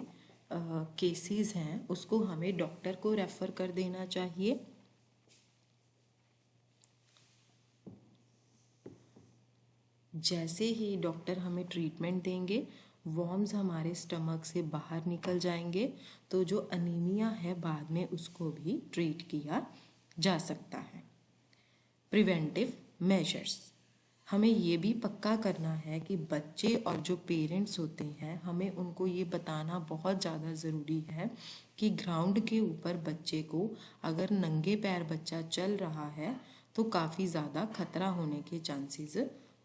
केसेस हैं उसको हमें डॉक्टर को रेफ़र कर देना चाहिए। जैसे ही डॉक्टर हमें ट्रीटमेंट देंगे वॉर्म्स हमारे स्टमक से बाहर निकल जाएंगे, तो जो अनीमिया है बाद में उसको भी ट्रीट किया जा सकता है। प्रिवेंटिव मेजर्स, हमें ये भी पक्का करना है कि बच्चे और जो पेरेंट्स होते हैं हमें उनको ये बताना बहुत ज़्यादा ज़रूरी है कि ग्राउंड के ऊपर बच्चे को अगर नंगे पैर बच्चा चल रहा है तो काफ़ी ज़्यादा खतरा होने के चांसेस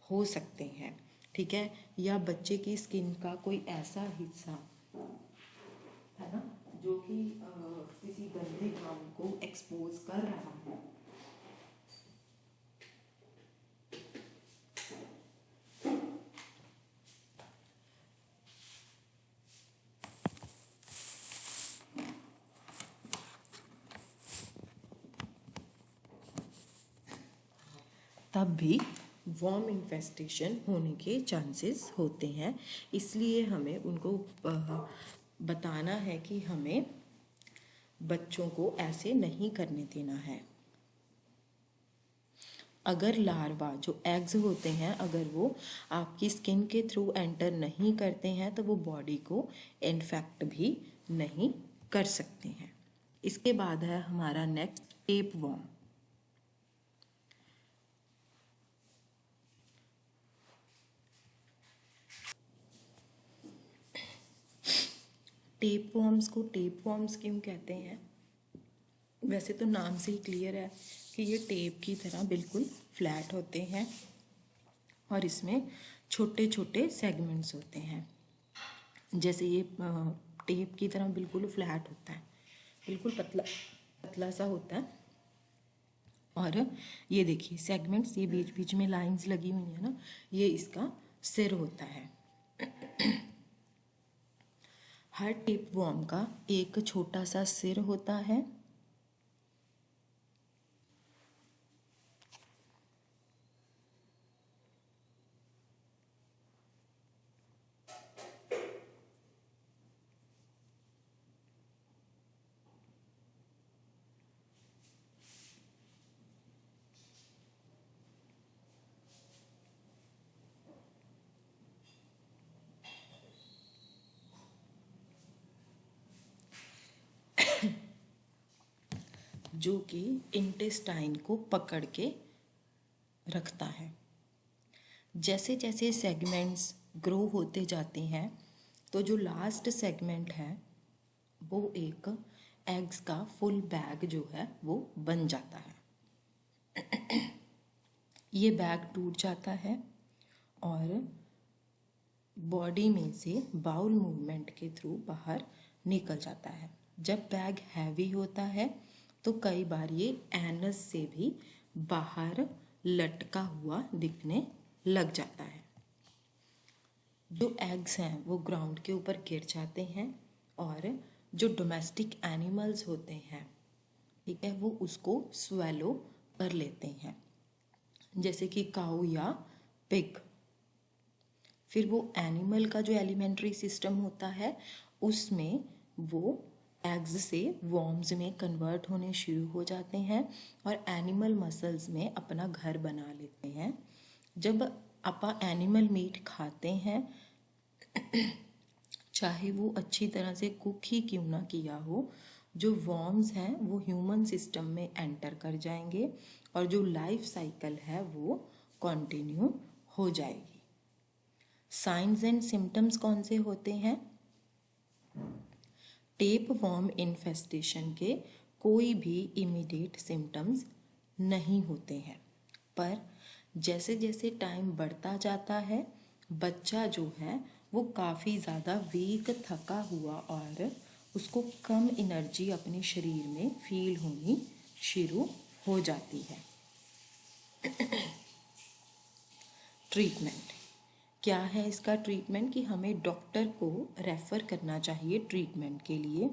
हो सकते हैं। ठीक है, या बच्चे की स्किन का कोई ऐसा हिस्सा है ना जो कि किसी गंदे काम को एक्सपोज कर रहा है, तब भी वॉर्म इन्फेस्टेशन होने के चांसेस होते हैं। इसलिए हमें उनको बताना है कि हमें बच्चों को ऐसे नहीं करने देना है। अगर लार्वा जो एग्स होते हैं अगर वो आपकी स्किन के थ्रू एंटर नहीं करते हैं तो वो बॉडी को इन्फेक्ट भी नहीं कर सकते हैं। इसके बाद है हमारा next tape warm. Tape worms को टेप वॉर्म्स क्यों कहते हैं? वैसे तो नाम से ही क्लियर है कि ये टेप की तरह बिल्कुल फ्लैट होते हैं और इसमें छोटे छोटे सेगमेंट्स होते हैं। जैसे ये टेप की तरह बिल्कुल फ्लैट होता है, बिल्कुल पतला पतला सा होता है। और ये देखिए सेगमेंट्स, ये बीच बीच में लाइंस लगी हुई है ना, ये इसका सिर होता है। हर टेप वॉर्म का एक छोटा सा सिर होता है। जो कि इंटेस्टाइन को पकड़ के रखता है। जैसे जैसे सेगमेंट्स ग्रो होते जाते हैं तो जो लास्ट सेगमेंट है वो एक एग्स का फुल बैग जो है वो बन जाता है। ये बैग टूट जाता है और बॉडी में से बाउल मूवमेंट के थ्रू बाहर निकल जाता है। जब बैग हैवी होता है तो कई बार ये एनस से भी बाहर लटका हुआ दिखने लग जाता है। जो एग्स हैं वो ग्राउंड के ऊपर गिर जाते हैं और जो डोमेस्टिक एनिमल्स होते हैं, ठीक है, वो उसको स्वेलो कर लेते हैं, जैसे कि काऊ या पिग। फिर वो एनिमल का जो एलिमेंट्री सिस्टम होता है उसमें वो एग्स से वॉर्म्स में कन्वर्ट होने शुरू हो जाते हैं और एनिमल मसल्स में अपना घर बना लेते हैं। जब आप एनिमल मीट खाते हैं चाहे वो अच्छी तरह से कुक ही क्यों ना किया हो, जो वॉर्म्स हैं वो ह्यूमन सिस्टम में एंटर कर जाएंगे और जो लाइफ साइकिल है वो कंटिन्यू हो जाएगी। साइंस एंड सिम्टम्स कौन से होते हैं? टेप वॉर्म इन्फेस्टेशन के कोई भी इमीडिएट सिम्टम्स नहीं होते हैं, पर जैसे जैसे टाइम बढ़ता जाता है बच्चा जो है वो काफ़ी ज़्यादा वीक, थका हुआ और उसको कम एनर्जी अपने शरीर में फील होनी शुरू हो जाती है। ट्रीटमेंट क्या है? इसका ट्रीटमेंट कि हमें डॉक्टर को रेफ़र करना चाहिए ट्रीटमेंट के लिए,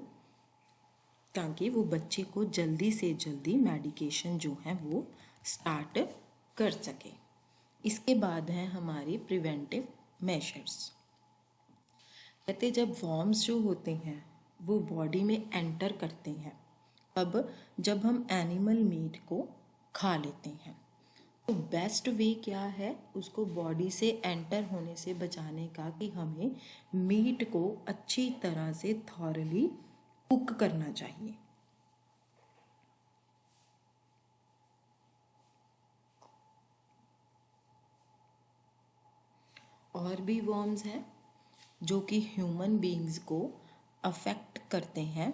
ताकि वो बच्चे को जल्दी से जल्दी मेडिकेशन जो है वो स्टार्ट कर सके। इसके बाद है हमारे प्रिवेंटिव मेजर्स। कहते जब वॉर्म्स जो होते हैं वो बॉडी में एंटर करते हैं, अब जब हम एनिमल मीट को खा लेते हैं तो बेस्ट वे क्या है उसको बॉडी से एंटर होने से बचाने का, कि हमें मीट को अच्छी तरह से थॉरली कुक करना चाहिए। और भी वॉर्म्स हैं जो कि ह्यूमन बीइंग्स को अफेक्ट करते हैं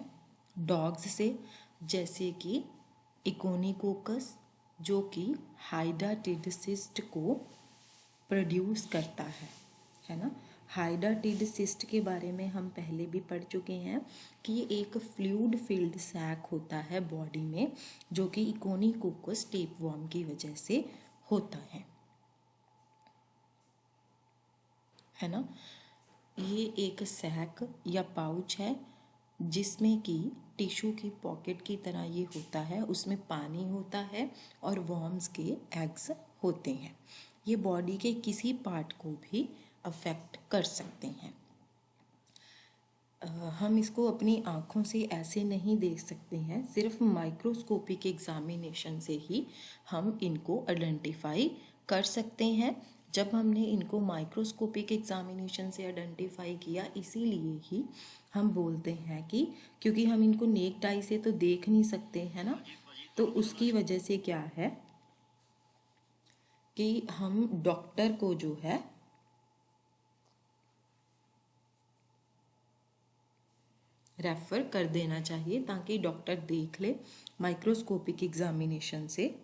डॉग्स से, जैसे कि इकोनिकोकस जो कि हाइडाटिड सिस्ट को प्रोड्यूस करता है ना। हाइडाटिड सिस्ट के बारे में हम पहले भी पढ़ चुके हैं कि ये एक फ्लूइड फिल्ड सैक होता है बॉडी में, जो कि इकोनिकोकस टेपवर्म की वजह से होता है ना। ये एक सैक या पाउच है जिसमें कि टिश्यू की पॉकेट की तरह ये होता है, उसमें पानी होता है और वॉर्म्स के एग्स होते हैं। ये बॉडी के किसी पार्ट को भी अफेक्ट कर सकते हैं। हम इसको अपनी आँखों से ऐसे नहीं देख सकते हैं, सिर्फ माइक्रोस्कोपिक एग्जामिनेशन से ही हम इनको आइडेंटिफाई कर सकते हैं। जब हमने इनको माइक्रोस्कोपिक एग्जामिनेशन से आइडेंटिफाई किया, इसीलिए ही हम बोलते हैं कि क्योंकि हम इनको नेक्ड आई से तो देख नहीं सकते हैं ना, तो उसकी वजह से क्या है कि हम डॉक्टर को जो है रेफ़र कर देना चाहिए ताकि डॉक्टर देख ले माइक्रोस्कोपिक एग्जामिनेशन से।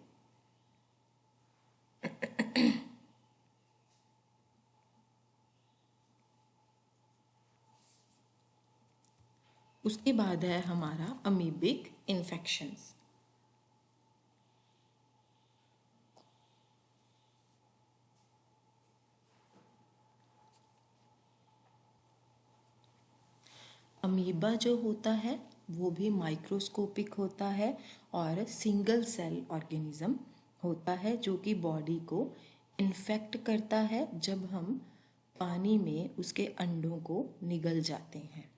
उसके बाद है हमारा अमीबिक इन्फेक्शंस। अमीबा जो होता है वो भी माइक्रोस्कोपिक होता है और सिंगल सेल ऑर्गेनिज्म होता है, जो कि बॉडी को इन्फेक्ट करता है जब हम पानी में उसके अंडों को निगल जाते हैं।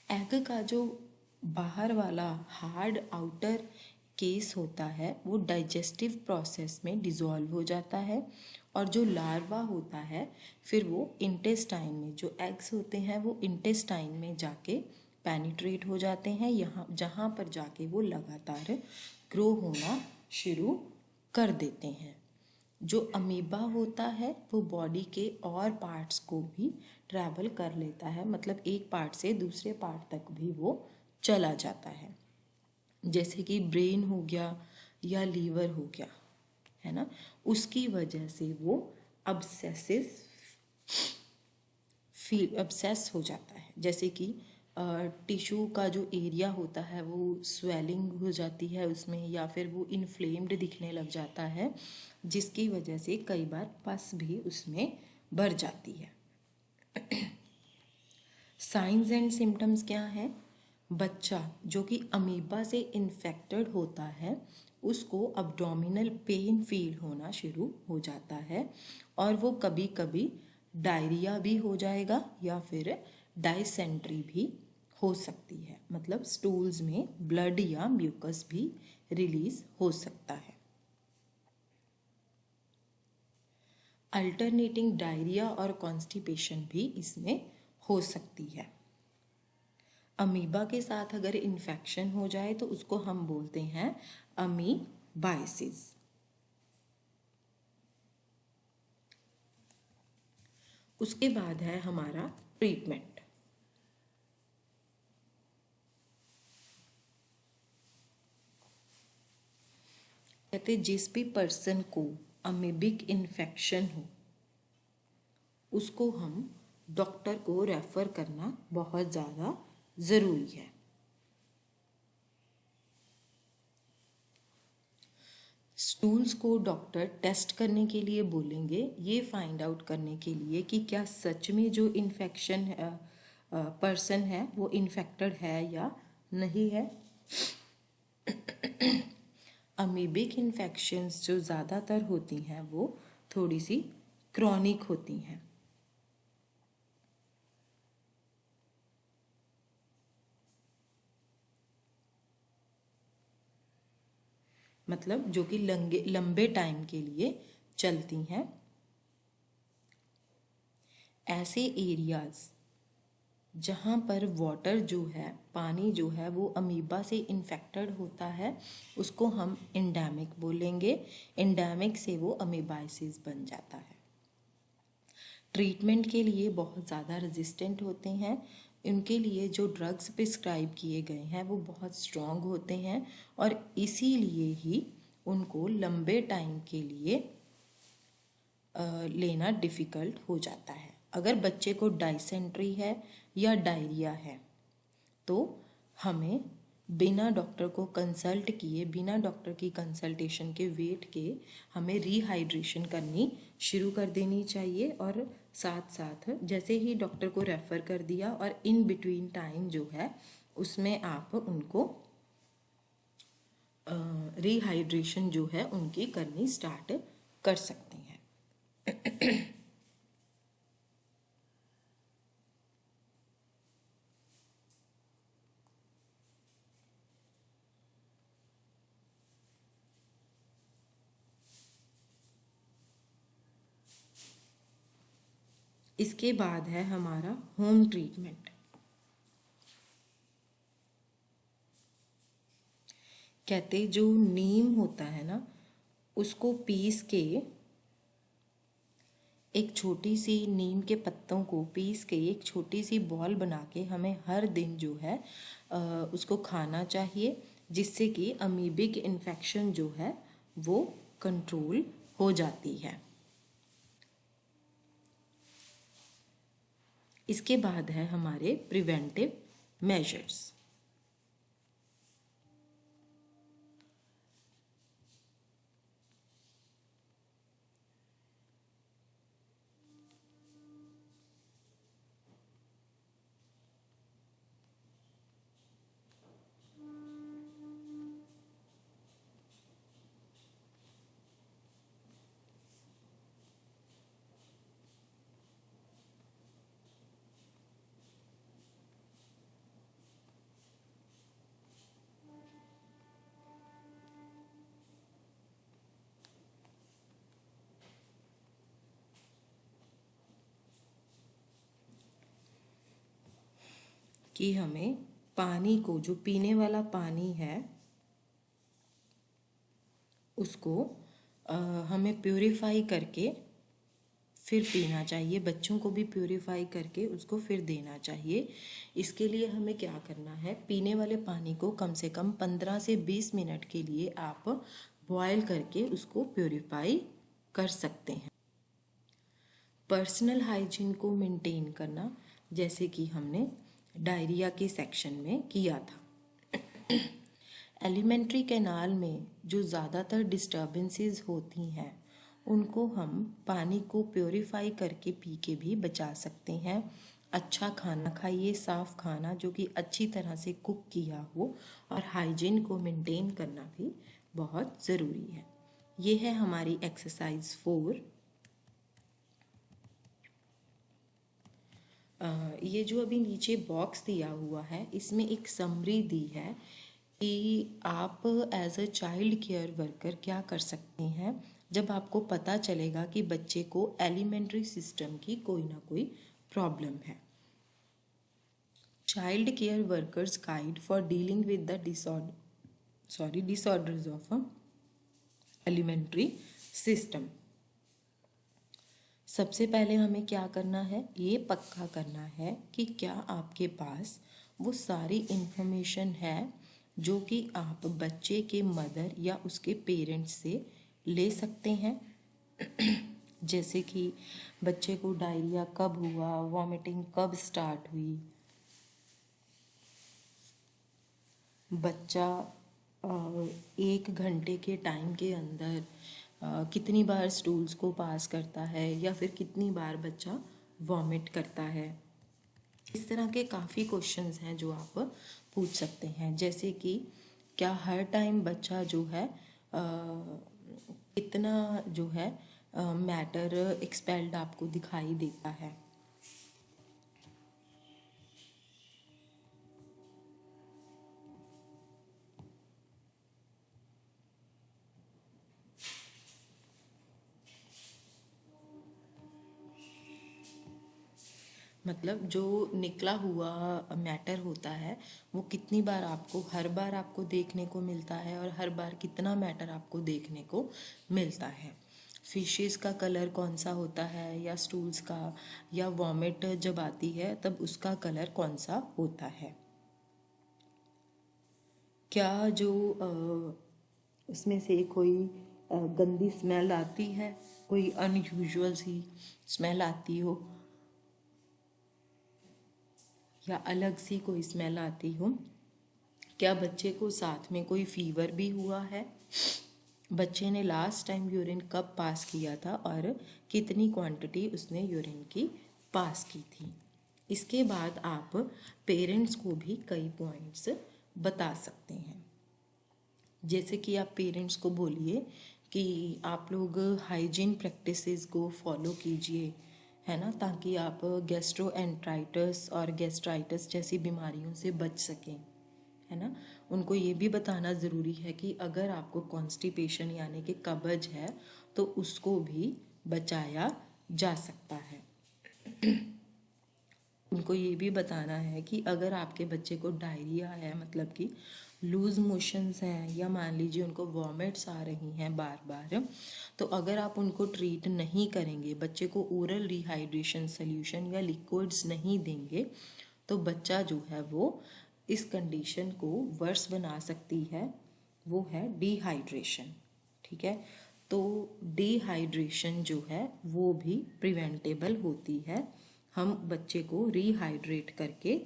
एग का जो बाहर वाला हार्ड आउटर केस होता है वो डाइजेस्टिव प्रोसेस में डिज़ोल्व हो जाता है, और जो लार्वा होता है फिर वो इंटेस्टाइन में, जो एग्स होते हैं वो इंटेस्टाइन में जाके पेनिट्रेट हो जाते हैं, यहाँ जहाँ पर जाके वो लगातार ग्रो होना शुरू कर देते हैं। जो अमीबा होता है वो बॉडी के और पार्ट्स को भी ट्रैवल कर लेता है, मतलब एक पार्ट से दूसरे पार्ट तक भी वो चला जाता है, जैसे कि ब्रेन हो गया या लीवर हो गया, है ना। उसकी वजह से वो अब्सेस हो जाता है, जैसे कि टिश्यू का जो एरिया होता है वो स्वेलिंग हो जाती है उसमें, या फिर वो इन्फ्लेम्ड दिखने लग जाता है, जिसकी वजह से कई बार पस भी उसमें भर जाती है। साइंस एंड सिम्टम्स क्या हैं? बच्चा जो कि अमीबा से इन्फेक्टेड होता है उसको अब्डोमिनल पेन फील होना शुरू हो जाता है, और वो कभी कभी डायरिया भी हो जाएगा या फिर डाइसेंट्री भी हो सकती है, मतलब स्टूल्स में ब्लड या म्यूकस भी रिलीज हो सकता है। अल्टरनेटिंग डायरिया और कॉन्स्टिपेशन भी इसमें हो सकती है। अमीबा के साथ अगर इन्फेक्शन हो जाए तो उसको हम बोलते हैं अमीबाइसिस। उसके बाद है हमारा ट्रीटमेंट। कहते जिस भी पर्सन को अमीबिक इन्फेक्शन हो उसको हम डॉक्टर को रेफ़र करना बहुत ज़्यादा ज़रूरी है। स्टूल्स को डॉक्टर टेस्ट करने के लिए बोलेंगे, ये फाइंड आउट करने के लिए कि क्या सच में जो इन्फेक्शन पर्सन है वो इन्फेक्टेड है या नहीं है। अमीबिक इन्फेक्शंस जो ज़्यादातर होती हैं वो थोड़ी सी क्रॉनिक होती हैं। मतलब जो कि लंबे टाइम के लिए चलती हैं। ऐसे एरियाज़ जहाँ पर वाटर जो है, पानी जो है वो अमीबा से इन्फेक्टेड होता है उसको हम एंडेमिक बोलेंगे। एंडेमिक से वो अमीबाइसिस बन जाता है। ट्रीटमेंट के लिए बहुत ज़्यादा रेजिस्टेंट होते हैं, उनके लिए जो ड्रग्स प्रिस्क्राइब किए गए हैं वो बहुत स्ट्रॉन्ग होते हैं, और इसीलिए ही उनको लंबे टाइम के लिए लेना डिफ़िकल्ट हो जाता है। अगर बच्चे को डाइसेंट्री है या डायरिया है तो हमें बिना डॉक्टर को कंसल्ट किए, बिना डॉक्टर की कंसल्टेशन के वेट के हमें रिहाइड्रेशन करनी शुरू कर देनी चाहिए। और साथ साथ जैसे ही डॉक्टर को रेफ़र कर दिया और इन बिटवीन टाइम जो है उसमें आप उनको रिहाइड्रेशन जो है उनकी करनी स्टार्ट कर सकते हैं। इसके बाद है हमारा होम ट्रीटमेंट। कहते जो नीम होता है ना, उसको पीस के, एक छोटी सी नीम के पत्तों को पीस के एक छोटी सी बॉल बना के हमें हर दिन जो है उसको खाना चाहिए, जिससे कि अमीबिक इन्फेक्शन जो है वो कंट्रोल हो जाती है। इसके बाद है हमारे प्रिवेंटिव मेजर्स। कि हमें पानी को, जो पीने वाला पानी है उसको हमें प्योरीफाई करके फिर पीना चाहिए। बच्चों को भी प्योरीफाई करके उसको फिर देना चाहिए। इसके लिए हमें क्या करना है, पीने वाले पानी को कम से कम 15 से 20 मिनट के लिए आप बॉयल करके उसको प्योरीफाई कर सकते हैं। पर्सनल हाइजीन को मेंटेन करना, जैसे कि हमने डायरिया के सेक्शन में किया था। एलिमेंट्री कैनाल में जो ज़्यादातर डिस्टर्बेंसेस होती हैं उनको हम पानी को प्योरीफाई करके पी के भी बचा सकते हैं। अच्छा खाना खाइए, साफ़ खाना जो कि अच्छी तरह से कुक किया हो, और हाइजीन को मेंटेन करना भी बहुत ज़रूरी है। ये है हमारी एक्सरसाइज 4। ये जो अभी नीचे बॉक्स दिया हुआ है इसमें एक समरी दी है कि आप as a child care worker क्या कर सकते हैं जब आपको पता चलेगा कि बच्चे को एलिमेंट्री सिस्टम की कोई ना कोई प्रॉब्लम है। Child care workers guide for dealing with the disorders of alimentary system. सबसे पहले हमें क्या करना है, ये पक्का करना है कि क्या आपके पास वो सारी इन्फॉर्मेशन है जो कि आप बच्चे के मदर या उसके पेरेंट्स से ले सकते हैं। जैसे कि बच्चे को डायरिया कब हुआ, वॉमिटिंग कब स्टार्ट हुई, बच्चा 1 घंटे के टाइम के अंदर कितनी बार स्टूल्स को पास करता है, या फिर कितनी बार बच्चा वॉमिट करता है। इस तरह के काफ़ी क्वेश्चंस हैं जो आप पूछ सकते हैं। जैसे कि क्या हर टाइम बच्चा जो है कितना जो है मैटर एक्सपेल्ड आपको दिखाई देता है। मतलब जो निकला हुआ मैटर होता है वो कितनी बार आपको, हर बार आपको देखने को मिलता है, और हर बार कितना मैटर आपको देखने को मिलता है। फिशेस का कलर कौन सा होता है, या स्टूल्स का, या वॉमिट जब आती है तब उसका कलर कौन सा होता है। क्या जो उसमें से कोई गंदी स्मेल आती है, कोई अनयूजुअल सी स्मेल आती हो या अलग सी कोई स्मेल आती हो। क्या बच्चे को साथ में कोई फीवर भी हुआ है, बच्चे ने लास्ट टाइम यूरिन कब पास किया था और कितनी क्वांटिटी उसने यूरिन की पास की थी। इसके बाद आप पेरेंट्स को भी कई पॉइंट्स बता सकते हैं। जैसे कि आप पेरेंट्स को बोलिए कि आप लोग हाइजीन प्रैक्टिसेस को फॉलो कीजिए, है ना, ताकि आप गैस्ट्रोएंटराइटिस और गैस्ट्राइटिस जैसी बीमारियों से बच सकें, है ना। उनको ये भी बताना ज़रूरी है कि अगर आपको कॉन्स्टिपेशन यानी कि कब्ज है तो उसको भी बचाया जा सकता है। उनको ये भी बताना है कि अगर आपके बच्चे को डायरिया है, मतलब कि लूज मोशंस हैं, या मान लीजिए उनको वॉमिट्स आ रही हैं बार बार, तो अगर आप उनको ट्रीट नहीं करेंगे, बच्चे को ओरल रिहाइड्रेशन सॉल्यूशन या लिक्विड्स नहीं देंगे, तो बच्चा जो है वो इस कंडीशन को वर्स बना सकती है, वो है डिहाइड्रेशन। ठीक है, तो डिहाइड्रेशन जो है वो भी प्रिवेंटेबल होती है। हम बच्चे को रिहाइड्रेट करके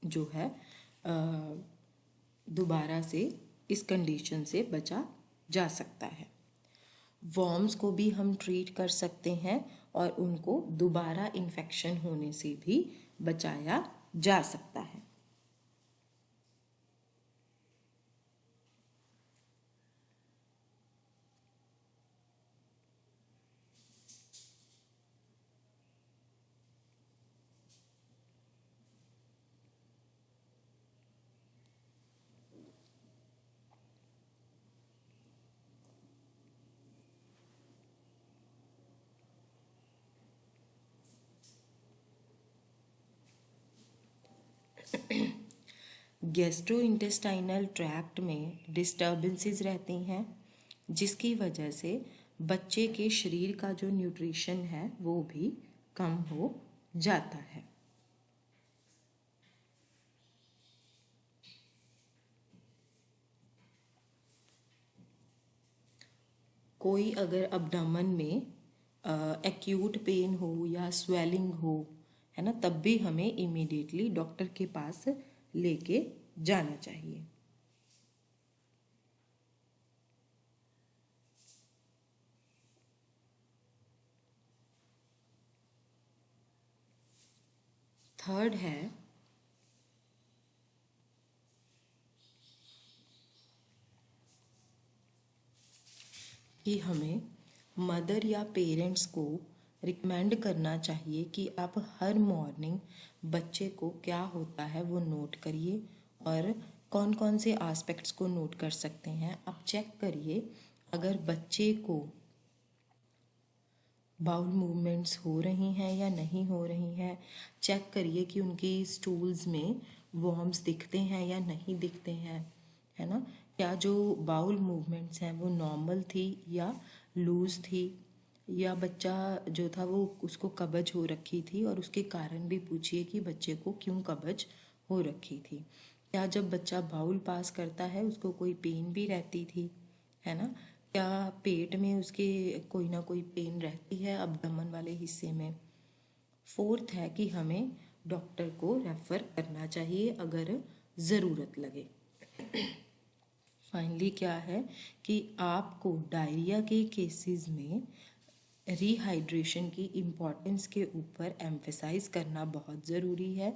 जो है दोबारा से इस कंडीशन से बचा जा सकता है। वॉर्म्स को भी हम ट्रीट कर सकते हैं और उनको दोबारा इन्फेक्शन होने से भी बचाया जा सकता है। गैस्ट्रो इंटेस्टाइनल ट्रैक्ट में डिस्टर्बेंसेस रहती हैं, जिसकी वजह से बच्चे के शरीर का जो न्यूट्रिशन है वो भी कम हो जाता है। कोई अगर अब्डामन में एक्यूट पेन हो या स्वेलिंग हो, है ना, तब भी हमें इमीडिएटली डॉक्टर के पास लेके जाना चाहिए। थर्ड है कि हमें मदर या पेरेंट्स को रिकमेंड करना चाहिए कि आप हर मॉर्निंग बच्चे को क्या होता है वो नोट करिए, और कौन कौन से एस्पेक्ट्स को नोट कर सकते हैं आप चेक करिए। अगर बच्चे को बाउल मूवमेंट्स हो रही हैं या नहीं हो रही हैं, चेक करिए कि उनकी स्टूल्स में वॉर्म्स दिखते हैं या नहीं दिखते हैं, है ना। क्या जो बाउल मूवमेंट्स हैं वो नॉर्मल थी या लूज थी, या बच्चा जो था वो उसको कब्ज हो रखी थी, और उसके कारण भी पूछिए कि बच्चे को क्यों कब्ज हो रखी थी। क्या जब बच्चा बाउल पास करता है उसको कोई पेन भी रहती थी, है ना। क्या पेट में उसके कोई ना कोई पेन रहती है अबडमन वाले हिस्से में। फोर्थ है कि हमें डॉक्टर को रेफ़र करना चाहिए अगर ज़रूरत लगे। फाइनली क्या है कि आपको डायरिया के केसेस में रिहाइड्रेशन की इम्पोर्टेंस के ऊपर एम्फेसाइज करना बहुत ज़रूरी है।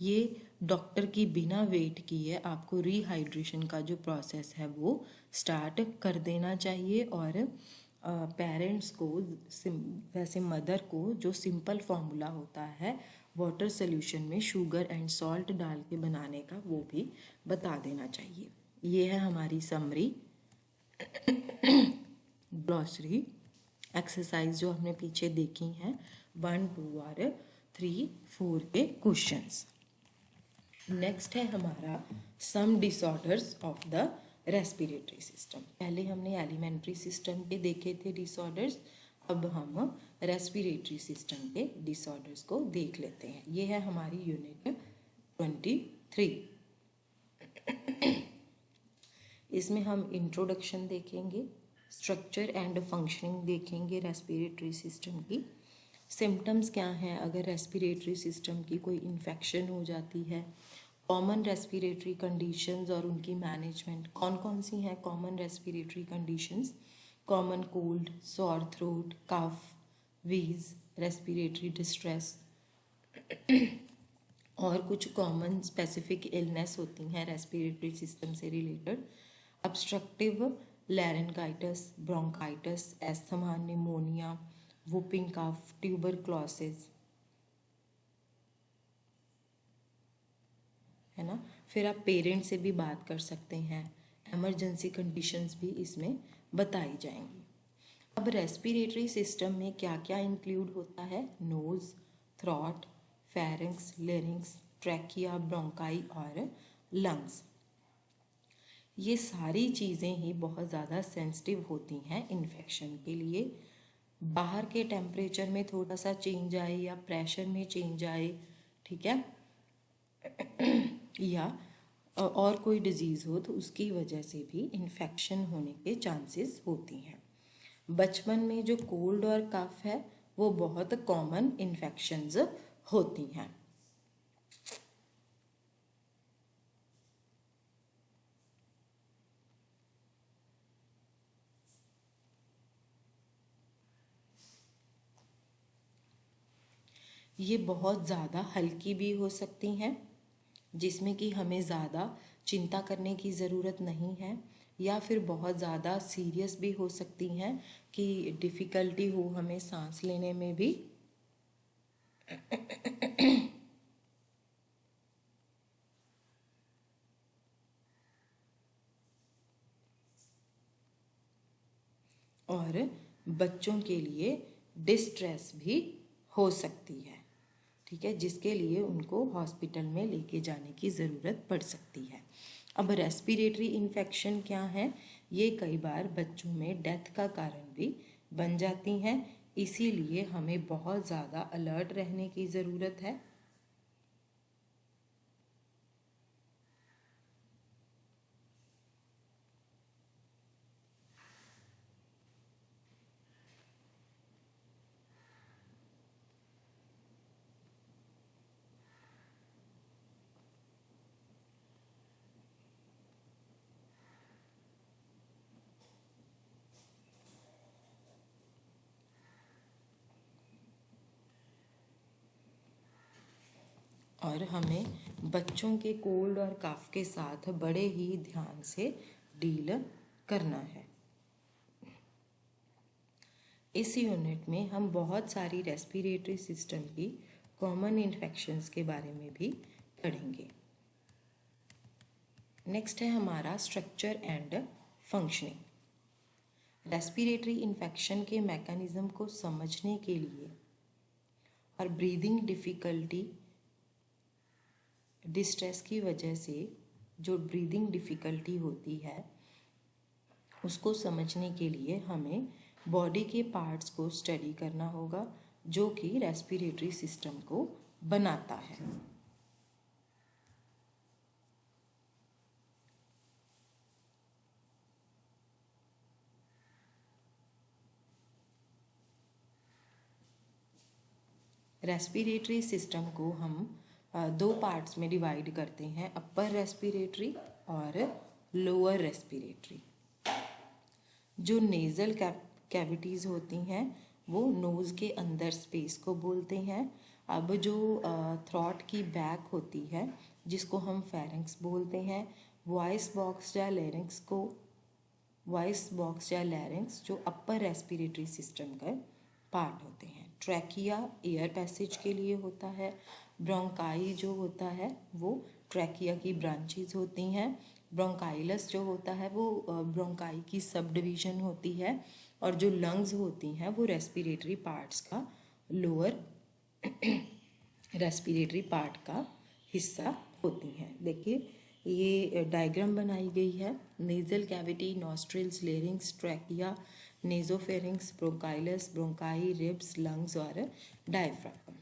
ये डॉक्टर की बिना वेट किए आपको रिहाइड्रेशन का जो प्रोसेस है वो स्टार्ट कर देना चाहिए, और पेरेंट्स को वैसे मदर को जो सिंपल फार्मूला होता है वाटर सोल्यूशन में शुगर एंड सॉल्ट डाल के बनाने का वो भी बता देना चाहिए। ये है हमारी समरी ग्लॉसरी एक्सरसाइज जो हमने पीछे देखी हैं 1, 2 और 3, 4 के क्वेश्चंस। नेक्स्ट है हमारा some disorders of the respiratory system. पहले हमने एलिमेंट्री सिस्टम के देखे थे डिसऑर्डर्स, अब हम रेस्पिरेटरी सिस्टम के डिसऑर्डर्स को देख लेते हैं। ये है हमारी यूनिट 23। इसमें हम इंट्रोडक्शन देखेंगे, स्ट्रक्चर एंड फंक्शनिंग देखेंगे रेस्पिरेटरी सिस्टम की, सिम्टम्स क्या हैं अगर रेस्पिरेटरी सिस्टम की कोई इन्फेक्शन हो जाती है, कॉमन रेस्पिरेटरी कंडीशंस और उनकी मैनेजमेंट। कौन कौन सी हैं common respiratory conditions? Common cold, sore throat, cough, wheeze, respiratory distress और कुछ कॉमन स्पेसिफिक इलनेस होती हैं रेस्पिरेटरी सिस्टम से related. Obstructive laryngitis, bronchitis, asthma, pneumonia, whooping cough, tuberculosis, है ना। फिर आप पेरेंट्स से भी बात कर सकते हैं, एमरजेंसी कंडीशंस भी इसमें बताई जाएंगी। अब रेस्पिरेटरी सिस्टम में क्या क्या इंक्लूड होता है? Nose, throat, pharynx, larynx, trachea, bronchi और लंग्स। ये सारी चीज़ें ही बहुत ज़्यादा सेंसिटिव होती हैं इन्फेक्शन के लिए। बाहर के टेम्परेचर में थोड़ा सा चेंज आए या प्रेशर में चेंज आए, ठीक है, या और कोई डिजीज़ हो तो उसकी वजह से भी इन्फेक्शन होने के चांसेस होती हैं। बचपन में जो कोल्ड और कफ है वो बहुत कॉमन इन्फेक्शंस होती हैं। ये बहुत ज़्यादा हल्की भी हो सकती हैं, जिसमें कि हमें ज़्यादा चिंता करने की ज़रूरत नहीं है, या फिर बहुत ज़्यादा सीरियस भी हो सकती हैं कि डिफ़िकल्टी हो हमें सांस लेने में भी। और बच्चों के लिए डिस्ट्रेस भी हो सकती है, ठीक है, जिसके लिए उनको हॉस्पिटल में लेके जाने की ज़रूरत पड़ सकती है। अब रेस्पिरेटरी इन्फेक्शन क्या है? ये कई बार बच्चों में डेथ का कारण भी बन जाती हैं, इसीलिए हमें बहुत ज़्यादा अलर्ट रहने की ज़रूरत है। और हमें बच्चों के कोल्ड और कफ के साथ बड़े ही ध्यान से डील करना है। इस यूनिट में हम बहुत सारी रेस्पिरेटरी सिस्टम की कॉमन इन्फेक्शंस के बारे में भी पढ़ेंगे। नेक्स्ट है हमारा structure and functioning. Respiratory infection के मैकेनिज्म को समझने के लिए और ब्रीदिंग डिफ़िकल्टी, डिस्ट्रेस की वजह से जो ब्रीदिंग डिफ़िकल्टी होती है उसको समझने के लिए हमें बॉडी के पार्ट्स को स्टडी करना होगा जो कि रेस्पिरेटरी सिस्टम को बनाता है। रेस्पिरेटरी सिस्टम को हम दो पार्ट्स में डिवाइड करते हैं, अपर रेस्पिरेटरी और लोअर रेस्पिरेटरी। जो नेज़ल कैविटीज़ होती हैं वो नोज़ के अंदर स्पेस को बोलते हैं। अब जो थ्रॉट की बैक होती है जिसको हम फेरिंक्स बोलते हैं, वॉइस बॉक्स या लैरिंक्स को, वॉइस बॉक्स या लैरिंक्स जो अपर रेस्पिरेटरी सिस्टम का पार्ट होते हैं। ट्रैकिया एयर पैसेज के लिए होता है। ब्रोंकाई जो होता है वो ट्रैकिया की ब्रांचेज होती हैं। ब्रोंकाइलस जो होता है वो ब्रोंकाई की सब डिवीज़न होती है। और जो लंग्स होती हैं वो रेस्पिरेटरी पार्ट्स का लोअर रेस्पिरेटरी पार्ट का हिस्सा होती हैं। देखिए ये डायग्राम बनाई गई है। Nasal cavity, nostrils, larynx, trachea, nasopharynx, bronchioles, bronchi, ribs, lungs और डायफ्राम।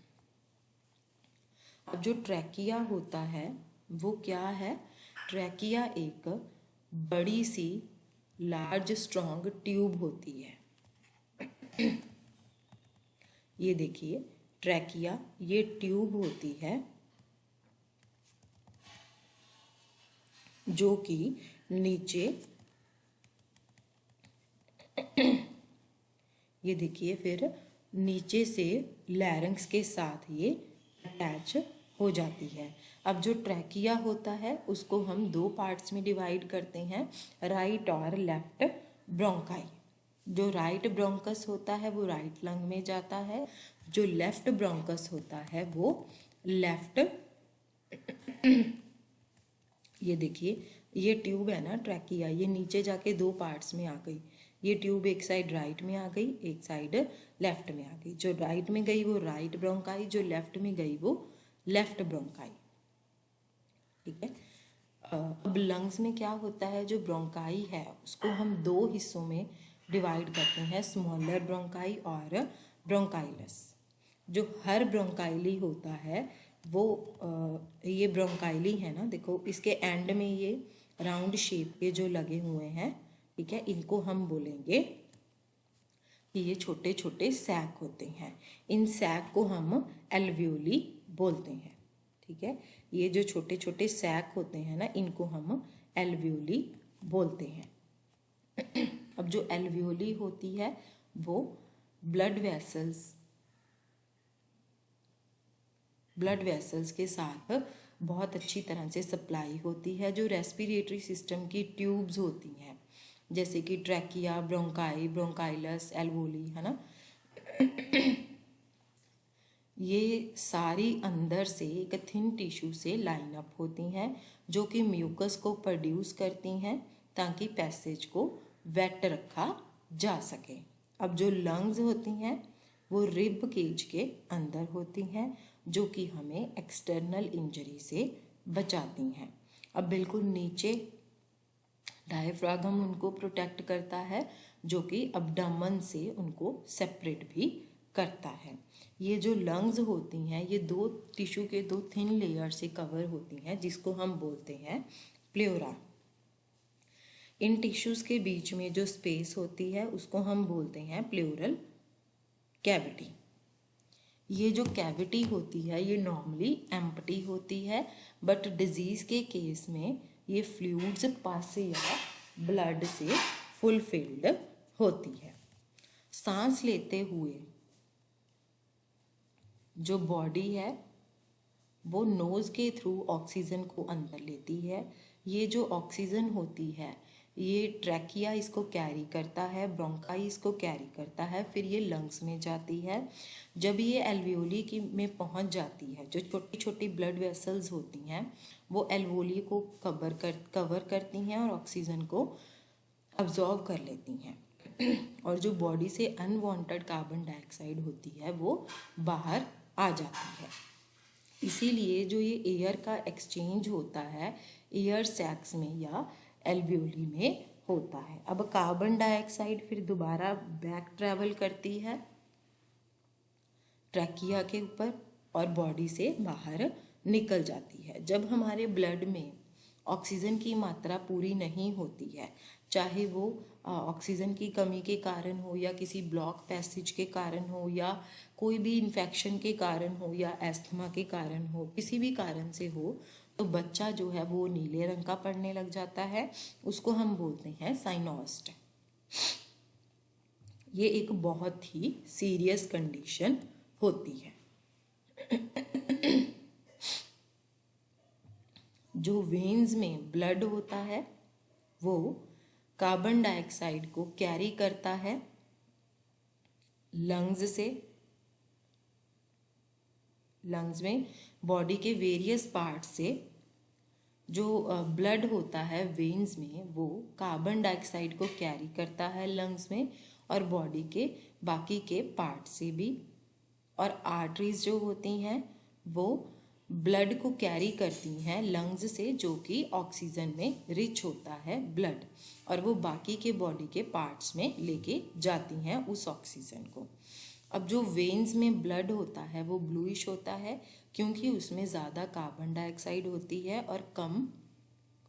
अब जो ट्रैकिया होता है वो क्या है? ट्रैकिया एक बड़ी सी लार्ज स्ट्रॉन्ग ट्यूब होती है। ये देखिए ट्रैकिया, ये ट्यूब होती है जो कि नीचे, ये देखिए फिर नीचे से लैरिंक्स के साथ ये अटैच हो जाती है। अब जो ट्रैकिया होता है उसको हम दो पार्ट्स में डिवाइड करते हैं, राइट और लेफ्ट ब्रोंकाई। जो राइट ब्रोंकस होता है वो राइट लंग में जाता है, जो लेफ्ट ब्रोंकस होता है वो लेफ्ट। ये देखिए ये ट्यूब है ना ट्रैकिया, ये नीचे जाके दो पार्ट्स में आ गई। ये ट्यूब एक साइड राइट में आ गई, एक साइड लेफ्ट में आ गई। जो राइट में गई वो राइट ब्रोंकाई, जो लेफ्ट में गई वो लेफ्ट ब्रोंकाई। ठीक है। अब लंग्स में क्या होता है, जो ब्रोंकाई है उसको हम दो हिस्सों में डिवाइड करते हैं, स्मॉलर ब्रोंकाई और ब्रोंकाइलस। जो हर ब्रोंकाइली होता है वो ये ब्रोंकाइली है ना, देखो इसके एंड में ये राउंड शेप के जो लगे हुए हैं, ठीक है, इनको हम बोलेंगे कि ये छोटे छोटे सैक होते हैं। इन सैक को हम एल्वियोली बोलते हैं। ठीक है, ये जो छोटे छोटे सैक होते हैं ना, इनको हम एल्वियोली बोलते हैं। अब जो एल्वियोली होती है वो ब्लड वेसल्स के साथ बहुत अच्छी तरह से सप्लाई होती है। जो रेस्पिरेटरी सिस्टम की ट्यूब्स होती हैं जैसे कि ट्रैकिया, ब्रोंकाई, ब्रोंकाइलस, एल्वोली, है ना, ये सारी अंदर से एक थिन टिश्यू से लाइन अप होती हैं जो कि म्यूकस को प्रोड्यूस करती हैं ताकि पैसेज को वेट रखा जा सके। अब जो लंग्स होती हैं वो रिब केज के अंदर होती हैं जो कि हमें एक्सटर्नल इंजरी से बचाती हैं। अब बिल्कुल नीचे डायफ्रागम उनको प्रोटेक्ट करता है जो कि अब्डोमेन से उनको सेपरेट भी करता है। ये जो लंग्स होती हैं ये दो टिश्यू के दो थिन लेयर से कवर होती हैं जिसको हम बोलते हैं प्लेरा। इन टिश्यूज के बीच में जो स्पेस होती है उसको हम बोलते हैं प्लेउरल कैविटी। ये जो कैविटी होती है ये नॉर्मली एम्प्टी होती है, बट डिजीज के केस में ये फ्लूइड्स पस या ब्लड से फुलफिल्ड होती है। सांस लेते हुए जो बॉडी है वो नोज के थ्रू ऑक्सीजन को अंदर लेती है। ये जो ऑक्सीजन होती है ये ट्रैकिया इसको कैरी करता है, ब्रोंकाई इसको कैरी करता है, फिर ये लंग्स में जाती है। जब ये एल्वियोली की में पहुंच जाती है, जो छोटी छोटी ब्लड वेसल्स होती हैं वो एल्वियोली को कवर करती हैं और ऑक्सीजन को अब्जॉर्व कर लेती हैं और जो बॉडी से अनवांटेड कार्बन डाइऑक्साइड होती है वो बाहर आ जाती है। इसीलिए जो ये एयर का एक्सचेंज होता है एयर सैक्स में या एल्वियोली में होता है। अब कार्बन डाइऑक्साइड फिर दोबारा बैक ट्रैवल करती है ट्रैकिया के ऊपर और बॉडी से बाहर निकल जाती है। जब हमारे ब्लड में ऑक्सीजन की मात्रा पूरी नहीं होती है, चाहे वो ऑक्सीजन की कमी के कारण हो या किसी ब्लॉक पैसेज के कारण हो या कोई भी इन्फेक्शन के कारण हो या एस्थमा के कारण हो, किसी भी कारण से हो, तो बच्चा जो है वो नीले रंग का पड़ने लग जाता है। उसको हम बोलते हैं साइनोस्ट। ये एक बहुत ही सीरियस कंडीशन होती है। जो वेन्स में ब्लड होता है वो कार्बन डाइऑक्साइड को कैरी करता है लंग्स से। लंग्स में बॉडी के वेरियस पार्ट से जो ब्लड होता है वेन्स में वो कार्बन डाइऑक्साइड को कैरी करता है लंग्स में और बॉडी के बाकी के पार्ट से भी। और आर्टरीज जो होती हैं वो ब्लड को कैरी करती हैं लंग्स से, जो कि ऑक्सीजन में रिच होता है ब्लड, और वो बाकी के बॉडी के पार्ट्स में लेके जाती हैं उस ऑक्सीजन को। अब जो वेन्स में ब्लड होता है वो ब्लूइश होता है क्योंकि उसमें ज़्यादा कार्बन डाइऑक्साइड होती है और कम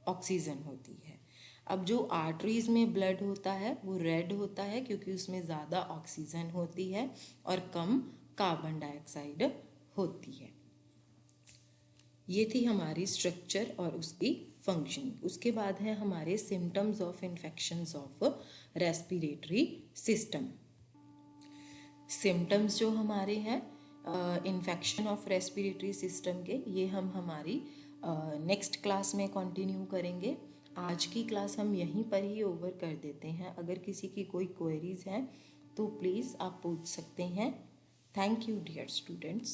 ऑक्सीजन होती है। अब जो आर्टरीज में ब्लड होता है वो रेड होता है क्योंकि उसमें ज़्यादा ऑक्सीजन होती है और कम कार्बन डाइऑक्साइड होती है। ये थी हमारी स्ट्रक्चर और उसकी फंक्शन। उसके बाद है हमारे symptoms of infections of respiratory system. Symptoms जो हमारे हैं इन्फेक्शन ऑफ रेस्पिरेटरी सिस्टम के, ये हम हमारी नेक्स्ट क्लास में कंटिन्यू करेंगे। आज की क्लास हम यहीं पर ही ओवर कर देते हैं। अगर किसी की कोई क्वेरीज हैं तो प्लीज़ आप पूछ सकते हैं। Thank you dear students.